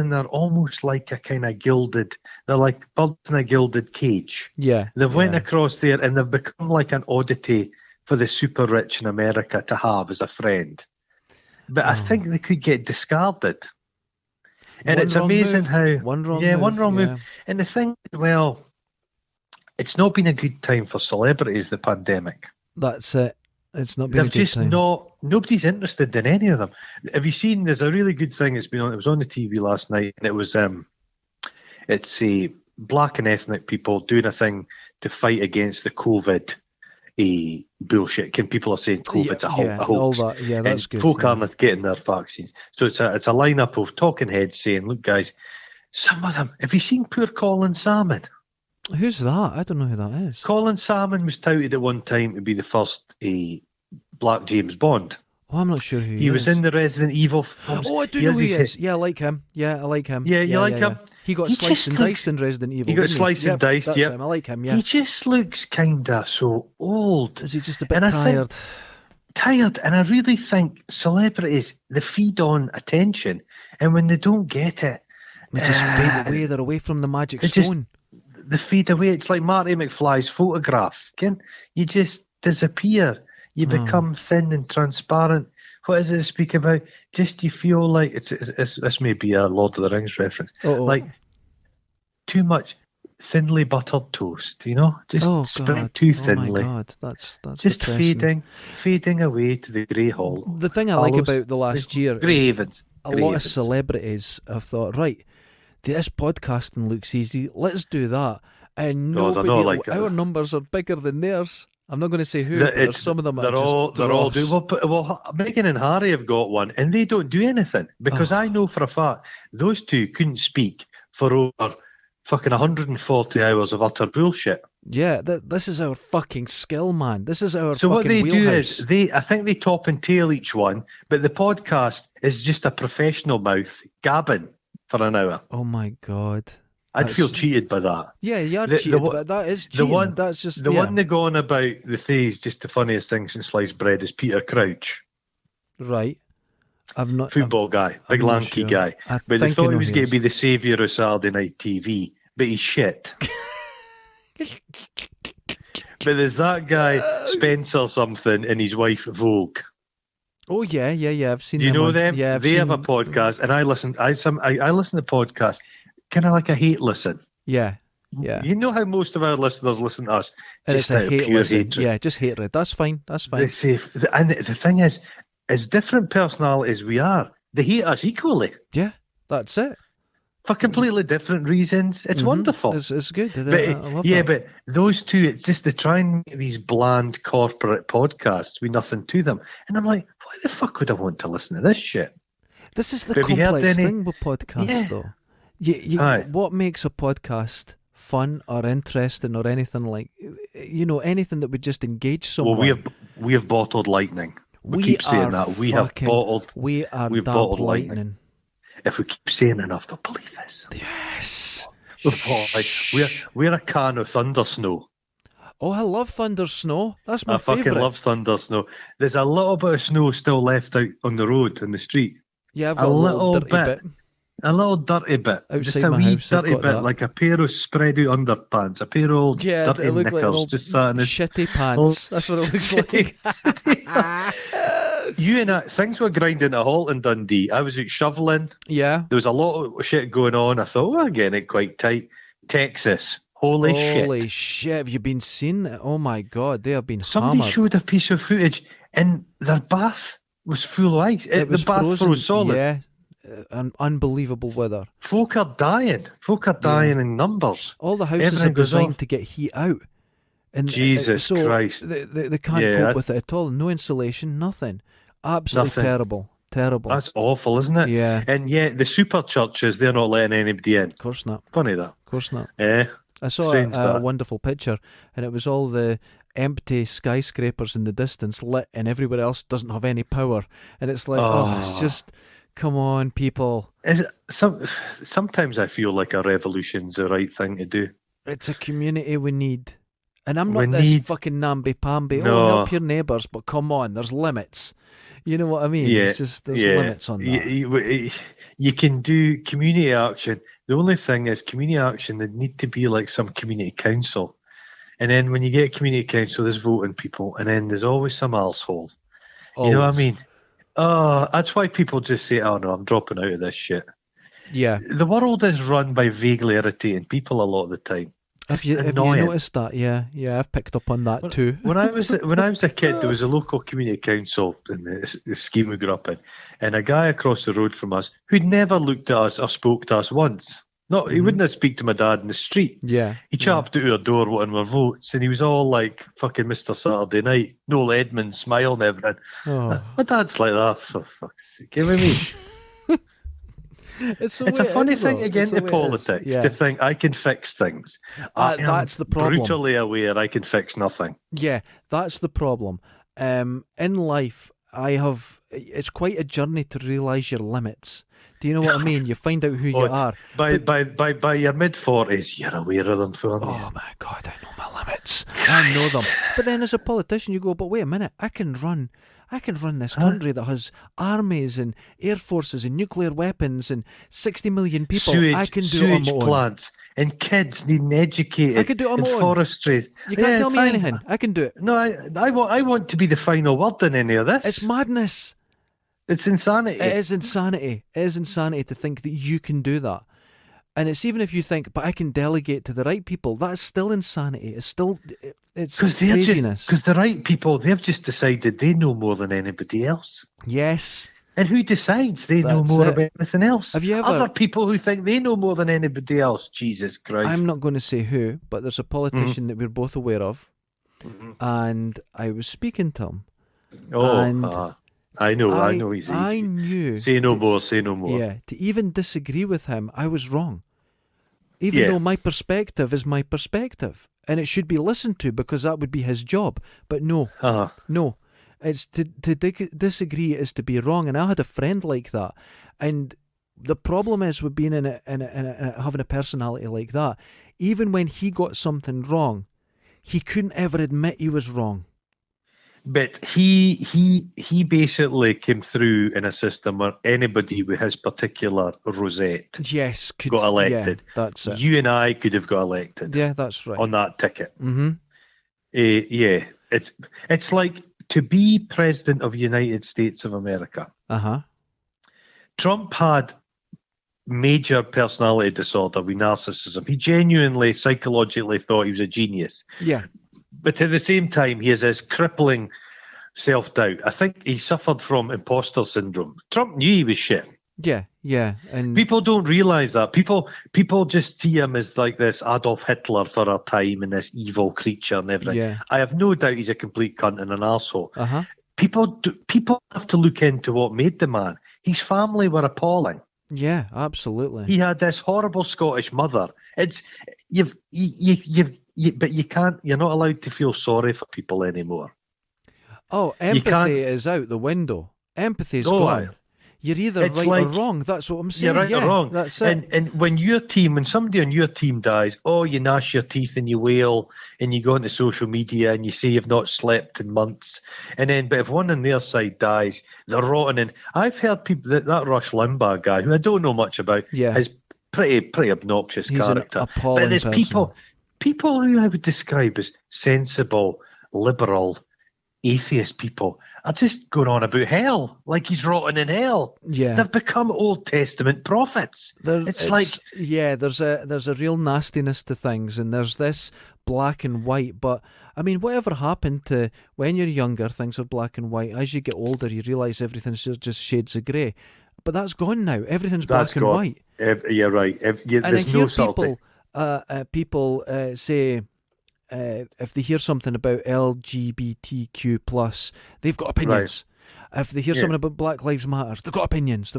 they're almost like a kind of gilded. They're like birds in a gilded cage. Yeah, they've went across there and they've become like an oddity for the super rich in America to have as a friend. But I think they could get discarded. And it's amazing how one wrong move. And the thing, well, it's not been a good time for celebrities. The pandemic. That's it. It's not been a good time. Nobody's interested in any of them. Have you seen? There's a really good thing. It was on the TV last night, and it was it's black and ethnic people doing a thing to fight against the COVID bullshit. People are saying COVID's a hoax. All that. Yeah, that's and good. Folk aren't getting their vaccines, so it's a lineup of talking heads saying, "Look, guys, some of them. Have you seen poor Colin Salmon?" Who's that? I don't know who that is. Colin Salmon was touted at one time to be the first Black James Bond. Oh, I'm not sure who he was in the Resident Evil films. Oh, I do know who he is. Yeah, I like him. Yeah, I like him. Yeah, you like him? He got sliced and diced in Resident Evil. He got sliced and diced, that's him. I like him, yeah. He just looks kind of so old. Is he just a bit tired? Tired, and I really think celebrities, they feed on attention, and when they don't get it... They just fade away. They're away from the magic stone. They fade away. It's like Marty McFly's photograph. You just disappear. You become thin and transparent. What does it speak about? Just you feel like it's this may be a Lord of the Rings reference. Like too much thinly buttered toast. You know, just spread too thinly. Oh my God, that's just depressing. fading away to the grey hall. The thing I like about the last year, Grey Havens. A lot of celebrities have thought, right, this podcasting looks easy, let's do that. And our numbers are bigger than theirs. I'm not going to say who, but some of them are all do. Well, Meghan and Harry have got one, and they don't do anything because I know for a fact those two couldn't speak for over fucking 140 hours of utter bullshit. Yeah, this is our fucking skill, man. This is our so fucking what they wheelhouse. Do is I think they top and tail each one, but the podcast is just a professional mouth gabbing for an hour. Oh my God. I'd feel cheated by that. Yeah, you're cheated, but that is cheating. One they go on about the things, just the funniest thing since sliced bread is Peter Crouch. Right. Football guy, big lanky guy. But they thought he was going to be the saviour of Saturday Night TV, but he's shit. But there's that guy, Spencer something, and his wife, Vogue. Oh, yeah, I've seen them. Do you know them? Yeah, they have a podcast, and I listen to podcasts. Kind of like a hate listen. Yeah. You know how most of our listeners listen to us? And just it's a hate listen. Hatred. Yeah, just hatred. That's fine. They say, and the thing is, as different personalities we are, they hate us equally. Yeah, that's it. For completely different reasons. It's wonderful. It's good. I love that. But those two, it's just they try and make these bland corporate podcasts with nothing to them. And I'm like, why the fuck would I want to listen to this shit? This is the complex thing with podcasts, though. What makes a podcast fun or interesting or anything like, anything that would just engage someone? Well, we have bottled lightning. We keep saying that. We are bottled lightning. If we keep saying enough, they'll believe us. Yes. We're a can of thunder snow. Oh, I love thunder snow. That's my favourite. I fucking love thunder snow. There's a little bit of snow still left out on the road, in the street. Yeah, I've got a little dirty bit. A little dirty bit. Outside just a my wee house, dirty bit, that. like a pair of spread out underpants, a pair of old dirty look knickers. Like just sat in his shitty pants. That's what it looks like. You and I, things were grinding to a halt in Dundee. I was out shoveling. Yeah. There was a lot of shit going on. I thought, we're getting it quite tight. Texas. Holy shit! Have you been seeing it? Oh my god, they have been Somebody hammered. showed a piece of footage and their bath was full of ice. It was the bath frozen. froze solid. Yeah, unbelievable weather. Folk are dying. Folk are dying in numbers. All the houses are designed to get heat out. And Jesus Christ. They can't cope with it at all. No insulation, nothing. Absolutely terrible. Terrible. That's awful, isn't it? Yeah. And yet the super churches, they're not letting anybody in. Of course not. Funny that. Of course not. Yeah. I saw a wonderful picture, and it was all the empty skyscrapers in the distance lit, and everywhere else doesn't have any power. And it's like, it's just, come on, people. Sometimes I feel like a revolution's the right thing to do. It's a community we need. And I'm not fucking namby-pamby, help your neighbours, but come on, there's limits. You know what I mean? Yeah, it's just, there's limits on that. You can do community action. The only thing is community action, there need to be like some community council. And then when you get community council, there's voting people, and then there's always some arsehole. You know what I mean? Oh, that's why people just say, oh no, I'm dropping out of this shit. Yeah. The world is run by vaguely irritating people a lot of the time. Have you noticed that? Yeah, I've picked up on that too. When I was a kid, there was a local community council in the scheme we grew up in, and a guy across the road from us who'd never looked at us or spoke to us once. No, he wouldn't have speak to my dad in the street. Yeah, he chapped out our door wanting our votes, and he was all like fucking Mr. Saturday Night, Noel Edmonds, smiling and everything. Oh. My dad's like that, for fuck's sake. You know what I mean? It's a funny thing to get into politics, to think I can fix things. That's the problem. Brutally aware I can fix nothing. Yeah, that's the problem. In life, it's quite a journey to realise your limits. Do you know what I mean? You find out who you are. By your mid-40s, you're aware of them. Oh my God, I know my limits. I know them. But then as a politician, you go, but wait a minute, I can run this country that has armies and air forces and nuclear weapons and 60 million people. I can do it on my own. Plants and kids needing educated. I can do it on my own. Forestry. You can't tell me anything. I can do it. No, I want to be the final word in any of this. It's madness. It's insanity. It is insanity. It is insanity to think that you can do that. And it's even if you think, but I can delegate to the right people, that's still insanity. It's craziness. Because the right people, they've just decided they know more than anybody else. Yes. And who decides they know more about anything else? Have you ever... Other people who think they know more than anybody else. Jesus Christ. I'm not going to say who, but there's a politician that we're both aware of. And I was speaking to him. I know he's easy. I knew. Say no more. Yeah, to even disagree with him, I was wrong. Even though my perspective is my perspective. And it should be listened to because that would be his job. But no. No. It's to disagree is to be wrong. And I had a friend like that. And the problem is with being in having a personality like that, even when he got something wrong, he couldn't ever admit he was wrong. But he basically came through in a system where anybody with his particular rosette got elected. Yeah, that's it. You and I could have got elected. Yeah, that's right. On that ticket. It's like to be president of the United States of America. Trump had major personality disorder with narcissism. He genuinely, psychologically thought he was a genius. Yeah. But at the same time, he has this crippling self-doubt. I think he suffered from imposter syndrome. Trump knew he was shit. Yeah. And people don't realise that. People just see him as like this Adolf Hitler for our time and this evil creature and everything. Yeah. I have no doubt he's a complete cunt and an arsehole. People have to look into what made the man. His family were appalling. Yeah, absolutely. He had this horrible Scottish mother. But you can't. You're not allowed to feel sorry for people anymore. Oh, empathy is out the window. Empathy's gone. You're either right or wrong. That's what I'm saying. You're right or wrong. That's it. And when somebody on your team dies, you gnash your teeth and you wail and you go onto social media and you say you've not slept in months. But if one on their side dies, they're rotting. And I've heard people that Rush Limbaugh guy, who I don't know much about, is pretty obnoxious character. An appalling but there's person. people who I would describe as sensible, liberal, atheist people are just going on about hell, like he's rotting in hell. Yeah. They've become Old Testament prophets. There's a real nastiness to things, and there's this black and white. But I mean, whatever happened to when you're younger, things are black and white. As you get older, you realise everything's just shades of grey. But that's gone now. Everything's black and white. You're right. There's no salty. People say, if they hear something about LGBTQ+, they've got opinions. Right. If they hear something about Black Lives Matter, they've got opinions.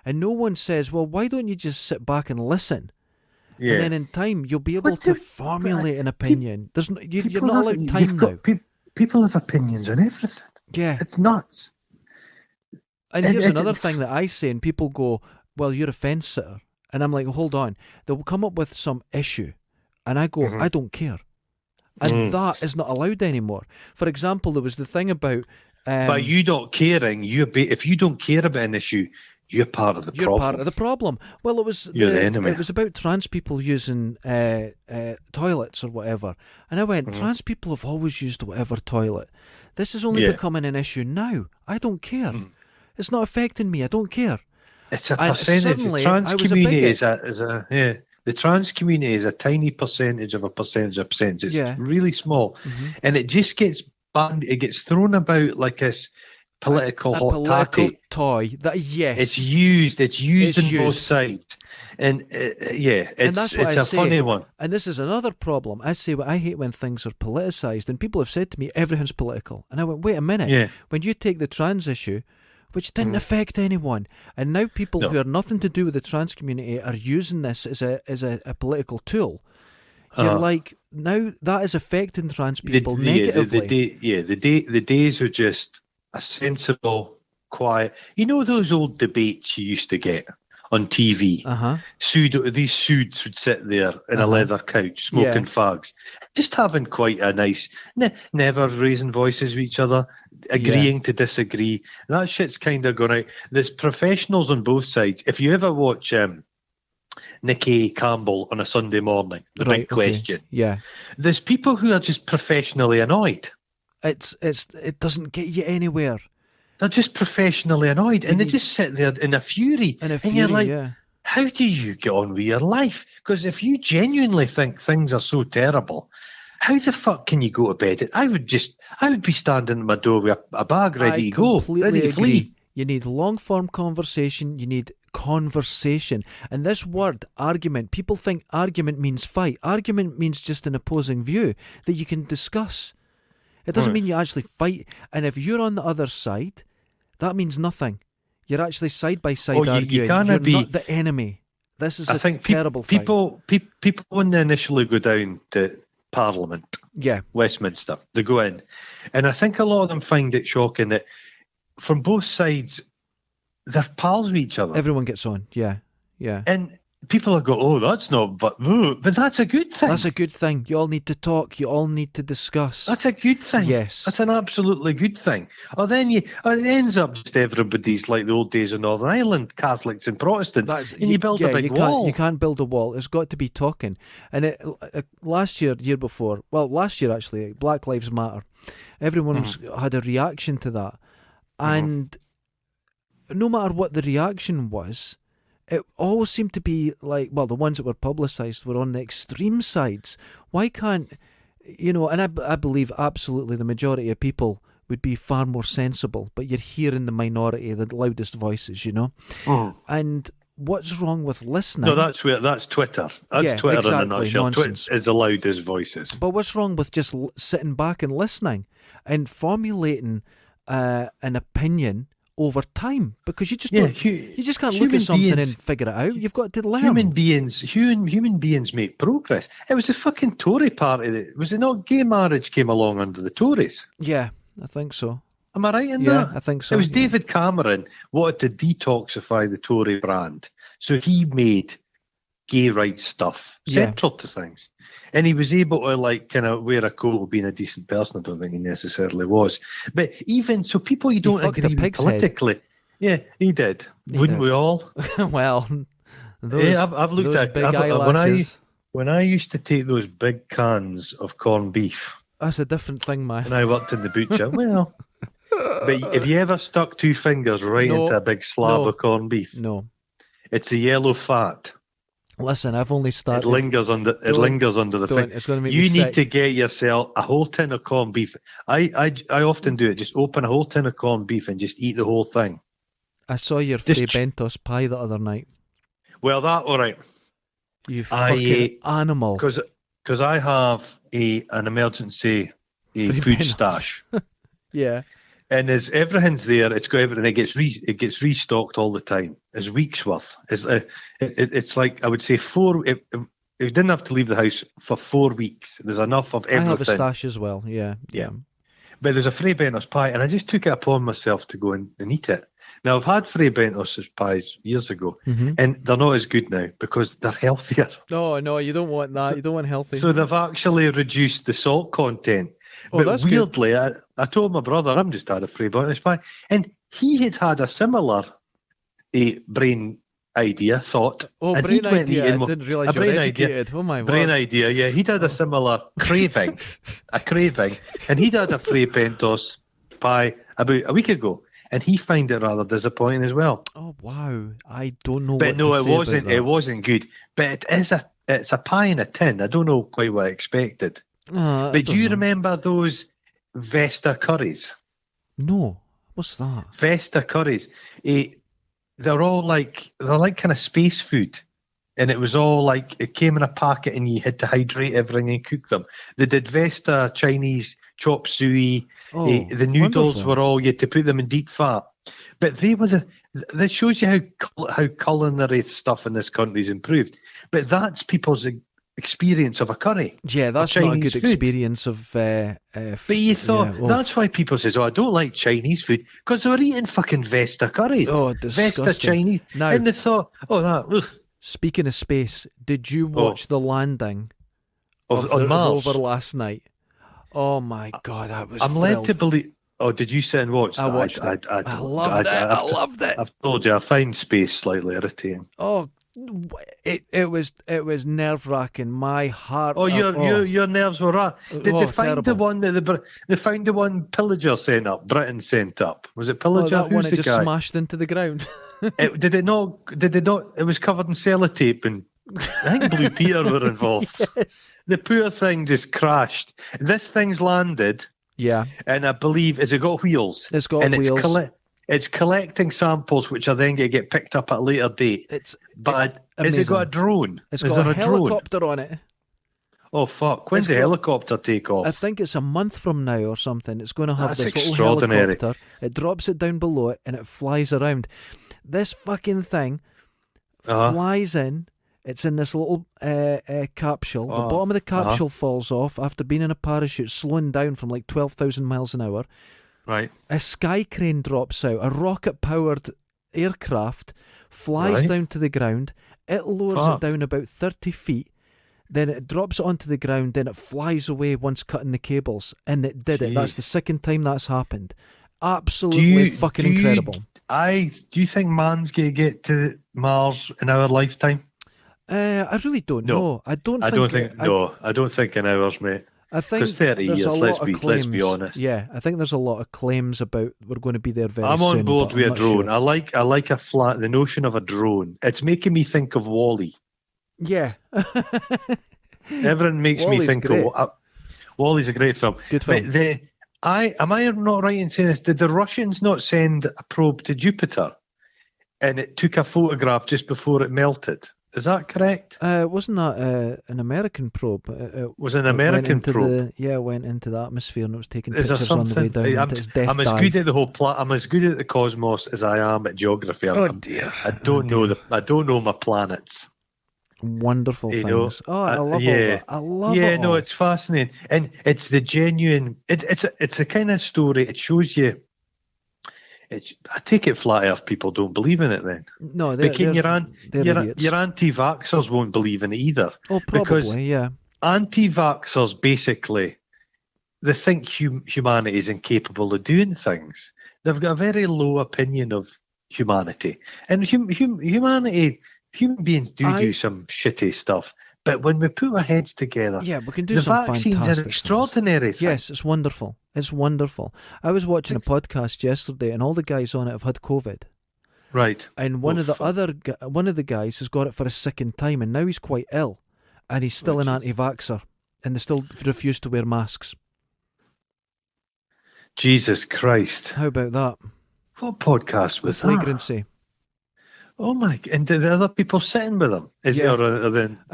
And no one says, well, why don't you just sit back and listen? Yeah. And then in time, you'll be able to formulate an opinion. You're not allowed time now. People have opinions on everything. Yeah. It's nuts. And here's another thing that I say, and people go, well, you're a fence sitter. And I'm like, hold on. They'll come up with some issue. And I go, I don't care. And that is not allowed anymore. For example, there was the thing about... By you not caring, if you don't care about an issue, you're part of the problem. You're part of the problem. Well, you're the enemy. It was about trans people using toilets or whatever. And I went, trans people have always used whatever toilet. This is only becoming an issue now. I don't care. It's not affecting me. I don't care. It's a percentage. The trans community the trans community is a tiny percentage of a percentage of percentage. It's really small. And it just gets banned. It gets thrown about like this political hot toy. It's used on both sides. And it's a funny one. And this is another problem. I say, I hate when things are politicised, and people have said to me, everything's political. And I went, wait a minute. When you take the trans issue, which didn't affect anyone, and now people who are nothing to do with the trans community are using this as a political tool. You're like, now that is affecting trans people negatively. The days are just a sensible, quiet. You know those old debates you used to get on TV? These suits would sit there in a leather couch smoking fags, just having quite a nice, never raising voices with each other, agreeing to disagree. That shit's kind of gone out. There's professionals on both sides. If you ever watch Nikki Campbell on a Sunday morning, The Big Question, there's people who are just professionally annoyed. It doesn't get you anywhere. They're just professionally annoyed, and they just sit there in a fury. And you're like, how do you get on with your life? Because if you genuinely think things are so terrible, how the fuck can you go to bed? I would be standing at my door with a bag ready to go, ready to flee. You need long-form conversation. You need conversation. And this word, argument, people think argument means fight. Argument means just an opposing view that you can discuss. It doesn't mean you actually fight. And if you're on the other side, that means nothing. You're actually side by side arguing. You're not the enemy. This is a terrible thing. People when they initially go down to Parliament, Westminster, they go in, and I think a lot of them find it shocking that from both sides they're pals with each other. Everyone gets on, and people will go, oh, that's not, but that's a good thing. That's a good thing. You all need to talk. You all need to discuss. That's a good thing. Yes. That's an absolutely good thing. Or then it ends up just everybody's like the old days of Northern Ireland, Catholics and Protestants, and you build a big wall. You can't build a wall. It's got to be talking. And last year actually, Black Lives Matter, everyone had a reaction to that. And no matter what the reaction was, it always seemed to be like, well, the ones that were publicised were on the extreme sides. Why can't, and I believe absolutely the majority of people would be far more sensible, but you're hearing the minority, the loudest voices, And what's wrong with listening? No, that's Twitter. That's Twitter exactly, in a nutshell. Twitter is the loudest voices. But what's wrong with just sitting back and listening and formulating an opinion over time? Because you just you just can't look at something and figure it out. You've got to learn. Human beings make progress. It was the fucking Tory party was it not gay marriage came along under the Tories? Yeah, I think so. Am I right in that? Yeah, I think so. It was David Cameron wanted to detoxify the Tory brand, so he made gay rights stuff central to things. And he was able to kind of wear a coat of being a decent person. I don't think he necessarily was. But even so, people you don't agree with politically. Head. Yeah, he did. Wouldn't we all? Well, I've looked at big eyelashes. When I used to take those big cans of corned beef That's a different thing, man. And I worked in the butcher. Well, but have you ever stuck two fingers right into a big slab of corned beef? No. It's the yellow fat. Listen, I've only started. It lingers under the finger. It's going to make you me need sick. to get yourself a whole tin of corned beef. I often do it. Just open a whole tin of corned beef and just eat the whole thing. I saw your Fray Bentos pie the other night. Well, that all right. You fucking animal. Because I have an emergency food stash. Yeah. And as everything's there, it's got everything. It gets restocked all the time. It's weeks worth. It's like I would say 4. If you didn't have to leave the house for 4 weeks, there's enough of everything. I have a stash as well. Yeah. But there's a Fray Bentos pie, and I just took it upon myself to go and eat it. Now I've had Fray Bentos pies years ago, and they're not as good now because they're healthier. No, you don't want that. You don't want healthy. So they've actually reduced the salt content. Oh, but weirdly, I told my brother, I'm just had a Fray Bentos pie, and he had a similar brain thought. Oh, brain idea! I didn't realise you were educated. Oh my brain word. idea, yeah. He'd had a similar craving, and he'd had a Fray Bentos pie about a week ago, and he found it rather disappointing as well. Oh wow! I don't know. But no, it wasn't. It wasn't good. But it's a pie in a tin. I don't know quite what I expected. But do you remember those Vesta curries? No. What's that? Vesta curries. They're like kind of space food. And it was all like, it came in a packet and you had to hydrate everything and cook them. They did Vesta Chinese chop suey. The noodles wonderful. were all, you had to put them in deep fat. But they were that shows you how culinary stuff in this country's improved. But that's people's experience of a curry. Yeah, that's not a good experience of food. But you thought, that's why people say, I don't like Chinese food, because they were eating fucking Vesta curries. Oh, disgusting. Vesta Chinese. Now, and they thought, ugh. Speaking of space, did you watch the landing on Mars rover last night? Oh my God, I was I'm thrilled. led to believe... Oh, did you sit and watch that? I watched it. I loved it. I loved it. I've told you, I find space slightly irritating. Oh, it was nerve-wracking. My heart. Oh, your nerves were raw. Did they find terrible. the one that they found the one Pillager sent up? Britain sent up. Was it Pillager? That one Who's it the just guy? smashed into the ground. Did it not? It was covered in sellotape, and I think Blue Peter were involved. Yes. The poor thing just crashed. This thing's landed. Yeah. And I believe, has it got wheels? It's got wheels. It's collecting samples, which are then going to get picked up at a later date. But has it got a drone? Is got a helicopter on it. Oh, fuck. When's the helicopter take off? I think it's a month from now or something. It's going to have this little extraordinary. helicopter. It drops it down below it and it flies around. This fucking thing flies in. It's in this little capsule. The bottom of the capsule falls off after being in a parachute, slowing down from like 12,000 miles an hour. Right. A sky crane drops out. A rocket-powered aircraft flies down to the ground. It lowers it down about 30 feet. Then it drops it onto the ground. Then it flies away once cutting the cables. And it did it. That's the second time that's happened. Absolutely fucking incredible. Do you think man's going to get to Mars in our lifetime? I really don't know. I don't think in ours, mate. I think because 30 years, let's be honest. Yeah, I think there's a lot of claims about we're going to be there very soon. I'm on board with a drone. Sure. I like the notion of a drone. It's making me think of WALL-E. Yeah. Everyone makes me think of WALL-E's a great film. Good film. But am I not right in saying this? Did the Russians not send a probe to Jupiter and it took a photograph just before it melted? Is that correct? Wasn't that an American probe? Was an American probe? Went into the atmosphere and it was taking Is pictures on the way down. I'm as good at the whole I'm as good at the cosmos as I am at geography. Dear! I don't know my planets. Wonderful things. I love all that. I love it. Yeah, no, it's fascinating, and it's the genuine. It's a kind of story. It shows you. I take it flat earth people don't believe in it then. No, your anti-vaxxers won't believe in it either. Oh, probably, because yeah. Anti-vaxxers basically, they think humanity is incapable of doing things. They've got a very low opinion of humanity. And human beings do some shitty stuff. But when we put our heads together, yeah, we can do the some vaccine's fantastic an extraordinary thing. Yes, it's wonderful. It's wonderful. I was watching a podcast yesterday, and all the guys on it have had COVID. Right. And one of the guys has got it for a second time, and now he's quite ill, and he's still an anti-vaxxer, and they still refuse to wear masks. Jesus Christ! How about that? What podcast was The Flagrancy. Oh my! And do the other people sitting with them? I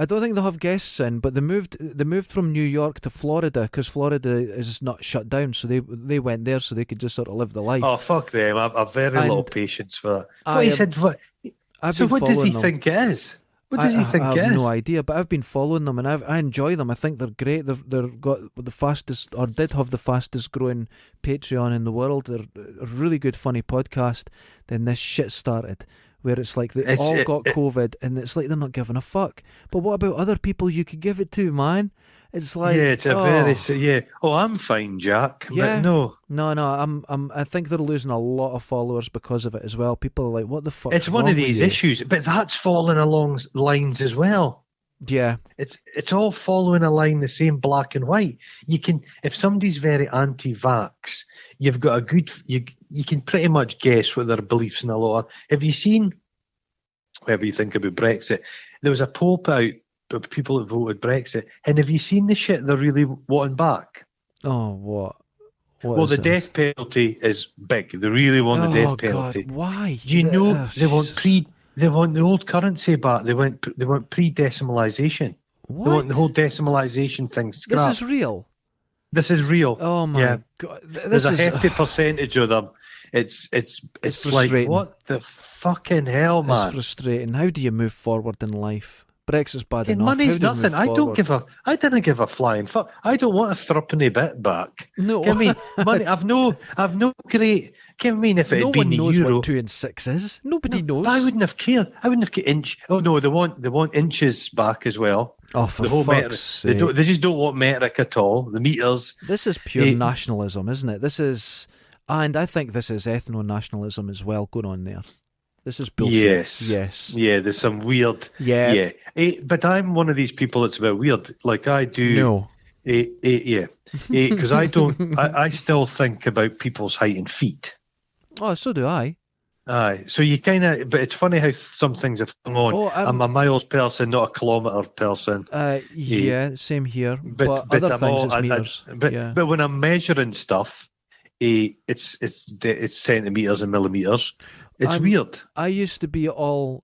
don't think they'll have guests in, but they moved from New York to Florida because Florida is not shut down, so they went there so they could just sort of live the life. Oh fuck them! I've very little patience for that. What does he think it is? What does he think it is? I have no idea, but I've been following them and I enjoy them. I think they're great. They've got the fastest, or did have the fastest growing Patreon in the world. They're a really good, funny podcast. Then this shit started, where it's like they all got COVID, and it's like they're not giving a fuck. But what about other people you could give it to, man? It's like I'm fine, Jack. Yeah. But no. I think they're losing a lot of followers because of it as well. People are like, "What the fuck?" It's one of these issues, but that's falling along lines as well. Yeah, it's all following a line, the same black and white. You can, if somebody's very anti-vax, you've got a good. You can pretty much guess what their beliefs in a lot are. Have you seen? Whatever you think about Brexit, there was a poll out. But people that voted Brexit, and have you seen the shit they're really wanting back? Oh, what? Well, the death penalty is big. They really want the death penalty. God, why? Do you know they want the old currency back? They want pre-decimalisation. What? They want the whole decimalisation thing scrapped. This is real. This is real. Oh my God! There's a hefty percentage of them. It's like, what the fucking hell, man? It's frustrating. How do you move forward in life? Brexit's bad enough. Money's nothing. I didn't give a flying fuck. I don't want a threepenny bit back. No. Give me money. I've no great. Give me if it had been the euro. No one knows what 2 and 6 is. Nobody knows. I wouldn't have cared. I wouldn't have cared inch. Oh no, they want inches back as well. Oh, for fuck's sake. They just don't want metric at all. The meters. This is pure nationalism, isn't it? And I think this is ethno-nationalism as well going on there. This is bullshit. Yes. Yeah, there's some weird. Yeah. But I'm one of these people that's a bit weird. Like I do. No. Because I don't. I still think about people's height and feet. Oh, so do I. Aye. So you kind of. But it's funny how some things have gone on. Oh, I'm a miles person, not a kilometre person. Yeah, same here. But other I'm things, it's meters. But when I'm measuring stuff, it's centimetres and millimetres. It's weird. I used to be all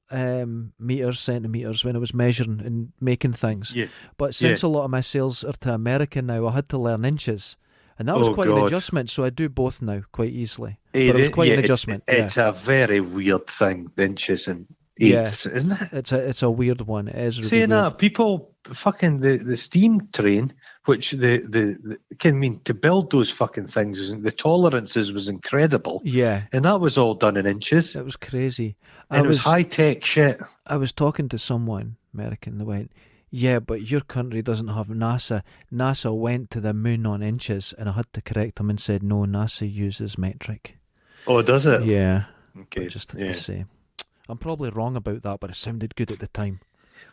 meters, centimetres when I was measuring and making things. Yeah. But since a lot of my sales are to America now, I had to learn inches. And that was quite an adjustment, so I do both now quite easily. But it was quite an adjustment. It's a very weird thing, the inches and eighths, isn't it? It's a weird one. It is really saying weird. That, people fucking the steam train, which to build those fucking things, the tolerances was incredible. Yeah. And that was all done in inches. It was crazy. And it was high-tech shit. I was talking to someone, American, they went, yeah, but your country doesn't have NASA. NASA went to the moon on inches, and I had to correct them and said, no, NASA uses metric. Oh, does it? Yeah. Okay. Just to say. I'm probably wrong about that, but it sounded good at the time.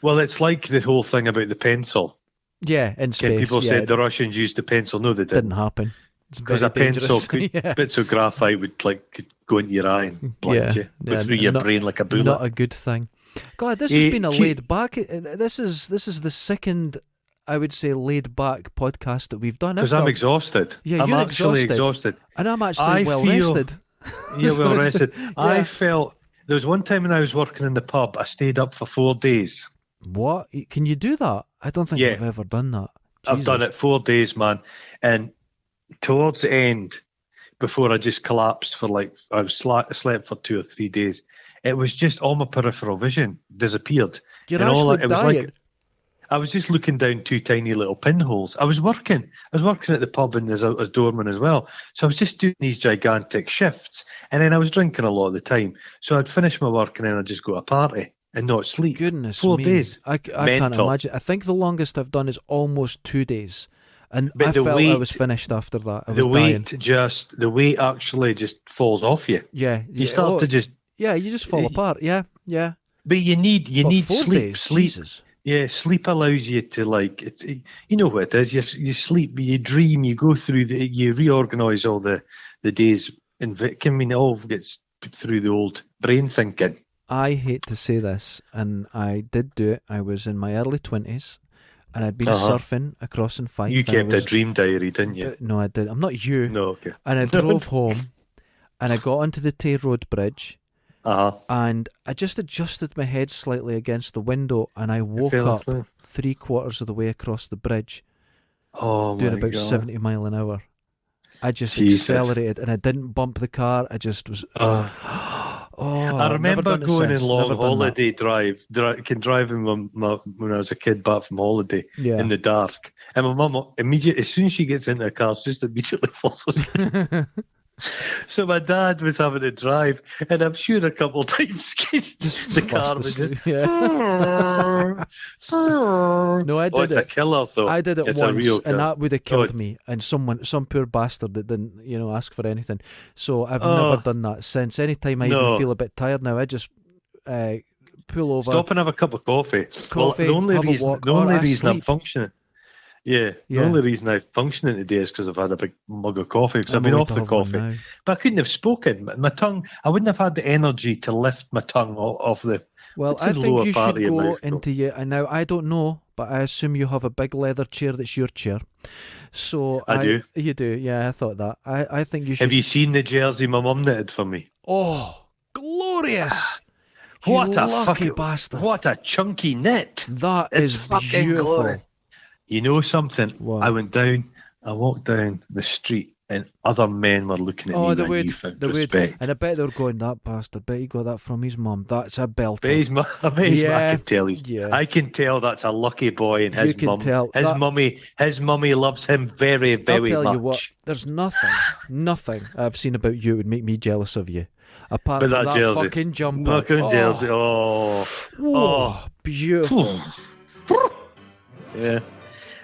Well, it's like the whole thing about the pencil. Yeah, in space. People said the Russians used the pencil. No, they didn't. Didn't happen. Because a pencil, bits of graphite could go into your eye and blind you, go through your brain like a bullet. Not a good thing. God, this has been a laid back. This is the second, I would say, laid back podcast that we've done. Because I'm exhausted. Yeah, I'm actually exhausted. And I'm actually well rested. You're well rested. Yeah. I felt there was one time when I was working in the pub, I stayed up for 4 days. What? Can you do that? I don't think I've ever done that. Jesus. I've done it 4 days, man. And towards the end, before I just collapsed for I slept for 2 or 3 days. It was just all my peripheral vision disappeared. You're actually dying. I was just looking down 2 tiny little pinholes. I was working at the pub and as doorman as well. So I was just doing these gigantic shifts. And then I was drinking a lot of the time. So I'd finish my work and then I'd just go to a party and not sleep. Goodness 4 me. days. I can't imagine. I think the longest I've done is almost 2 days. And but I felt I was finished after that. The weight actually just falls off you. Yeah. You start to just... Yeah, you just fall apart. Yeah. But you need sleep. Jesus. sleep allows you to you know what it is. You sleep, you dream, you go through you reorganise all the days, and it all gets put through the old brain thinking. I hate to say this, and I did do it. I was in my early 20s, and I'd been surfing across in Fife. You kept a dream diary, didn't you? No, I did. I'm not you. No, okay. And I drove home, and I got onto the Tay Road Bridge, and I just adjusted my head slightly against the window, and I woke up 3/4 of the way across the bridge, doing about 70 mile an hour. I just accelerated, and I didn't bump the car. I just was. I remember going on long holiday driving when I was a kid back from holiday in the dark, and my mum immediately, as soon as she gets into the car, she just immediately falls asleep. So my dad was having to drive, and I'm sure a couple of times the car was just. No, I did it's a killer though. I did it once, and that would have killed me. And some poor bastard that didn't, ask for anything. So I've never done that since. Anytime I even feel a bit tired now, I just pull over, stop and have a cup of coffee. The only reason I'm functioning. Yeah, the only reason I'm functioning today is because I've had a big mug of coffee, because I've been off the coffee. But I couldn't have spoken. My tongue, I wouldn't have had the energy to lift my tongue off the Well, I think you should go into you. And now, I don't know, but I assume you have a big leather chair that's your chair. So I do. You do, yeah, I thought that. I think you should. Have you seen the jersey my mum knitted for me? Oh, glorious! What a lucky bastard. What a chunky knit. That is fucking beautiful. Glory. You know something? What? I walked down the street, and other men were looking at me with newfound respect. And I bet they were going, that bastard, bet he got that from his mum. That's a belter. I can tell that's a lucky boy, and his mummy loves him very, very much. I'll tell you what, there's nothing I've seen about you would make me jealous of you. Apart from that jersey. Fucking jumper. Jersey. Beautiful. Yeah.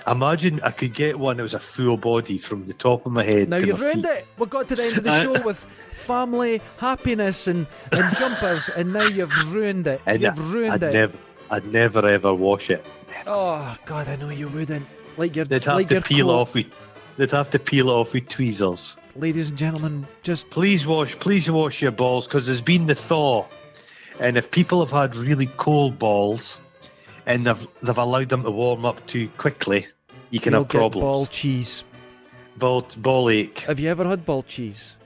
Imagine I could get one that was a full body from the top of my head. Now you've ruined it. We got to the end of the show with family, happiness, and jumpers, and now you've ruined it. I'd never ever wash it. Never. Oh God, I know you wouldn't. They'd have to peel it off with tweezers. Ladies and gentlemen, just please wash your balls, because there's been the thaw, and if people have had really cold balls, and they've allowed them to warm up too quickly, you can have problems. Ball cheese. Ball ache. Have you ever had ball cheese?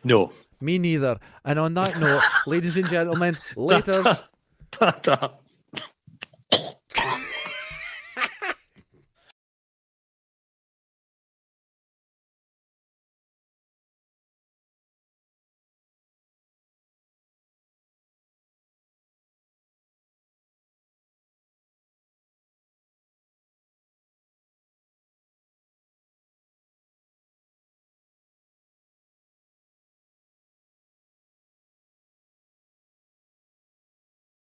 No. Me neither. And on that note, ladies and gentlemen, laters. Ta-ta.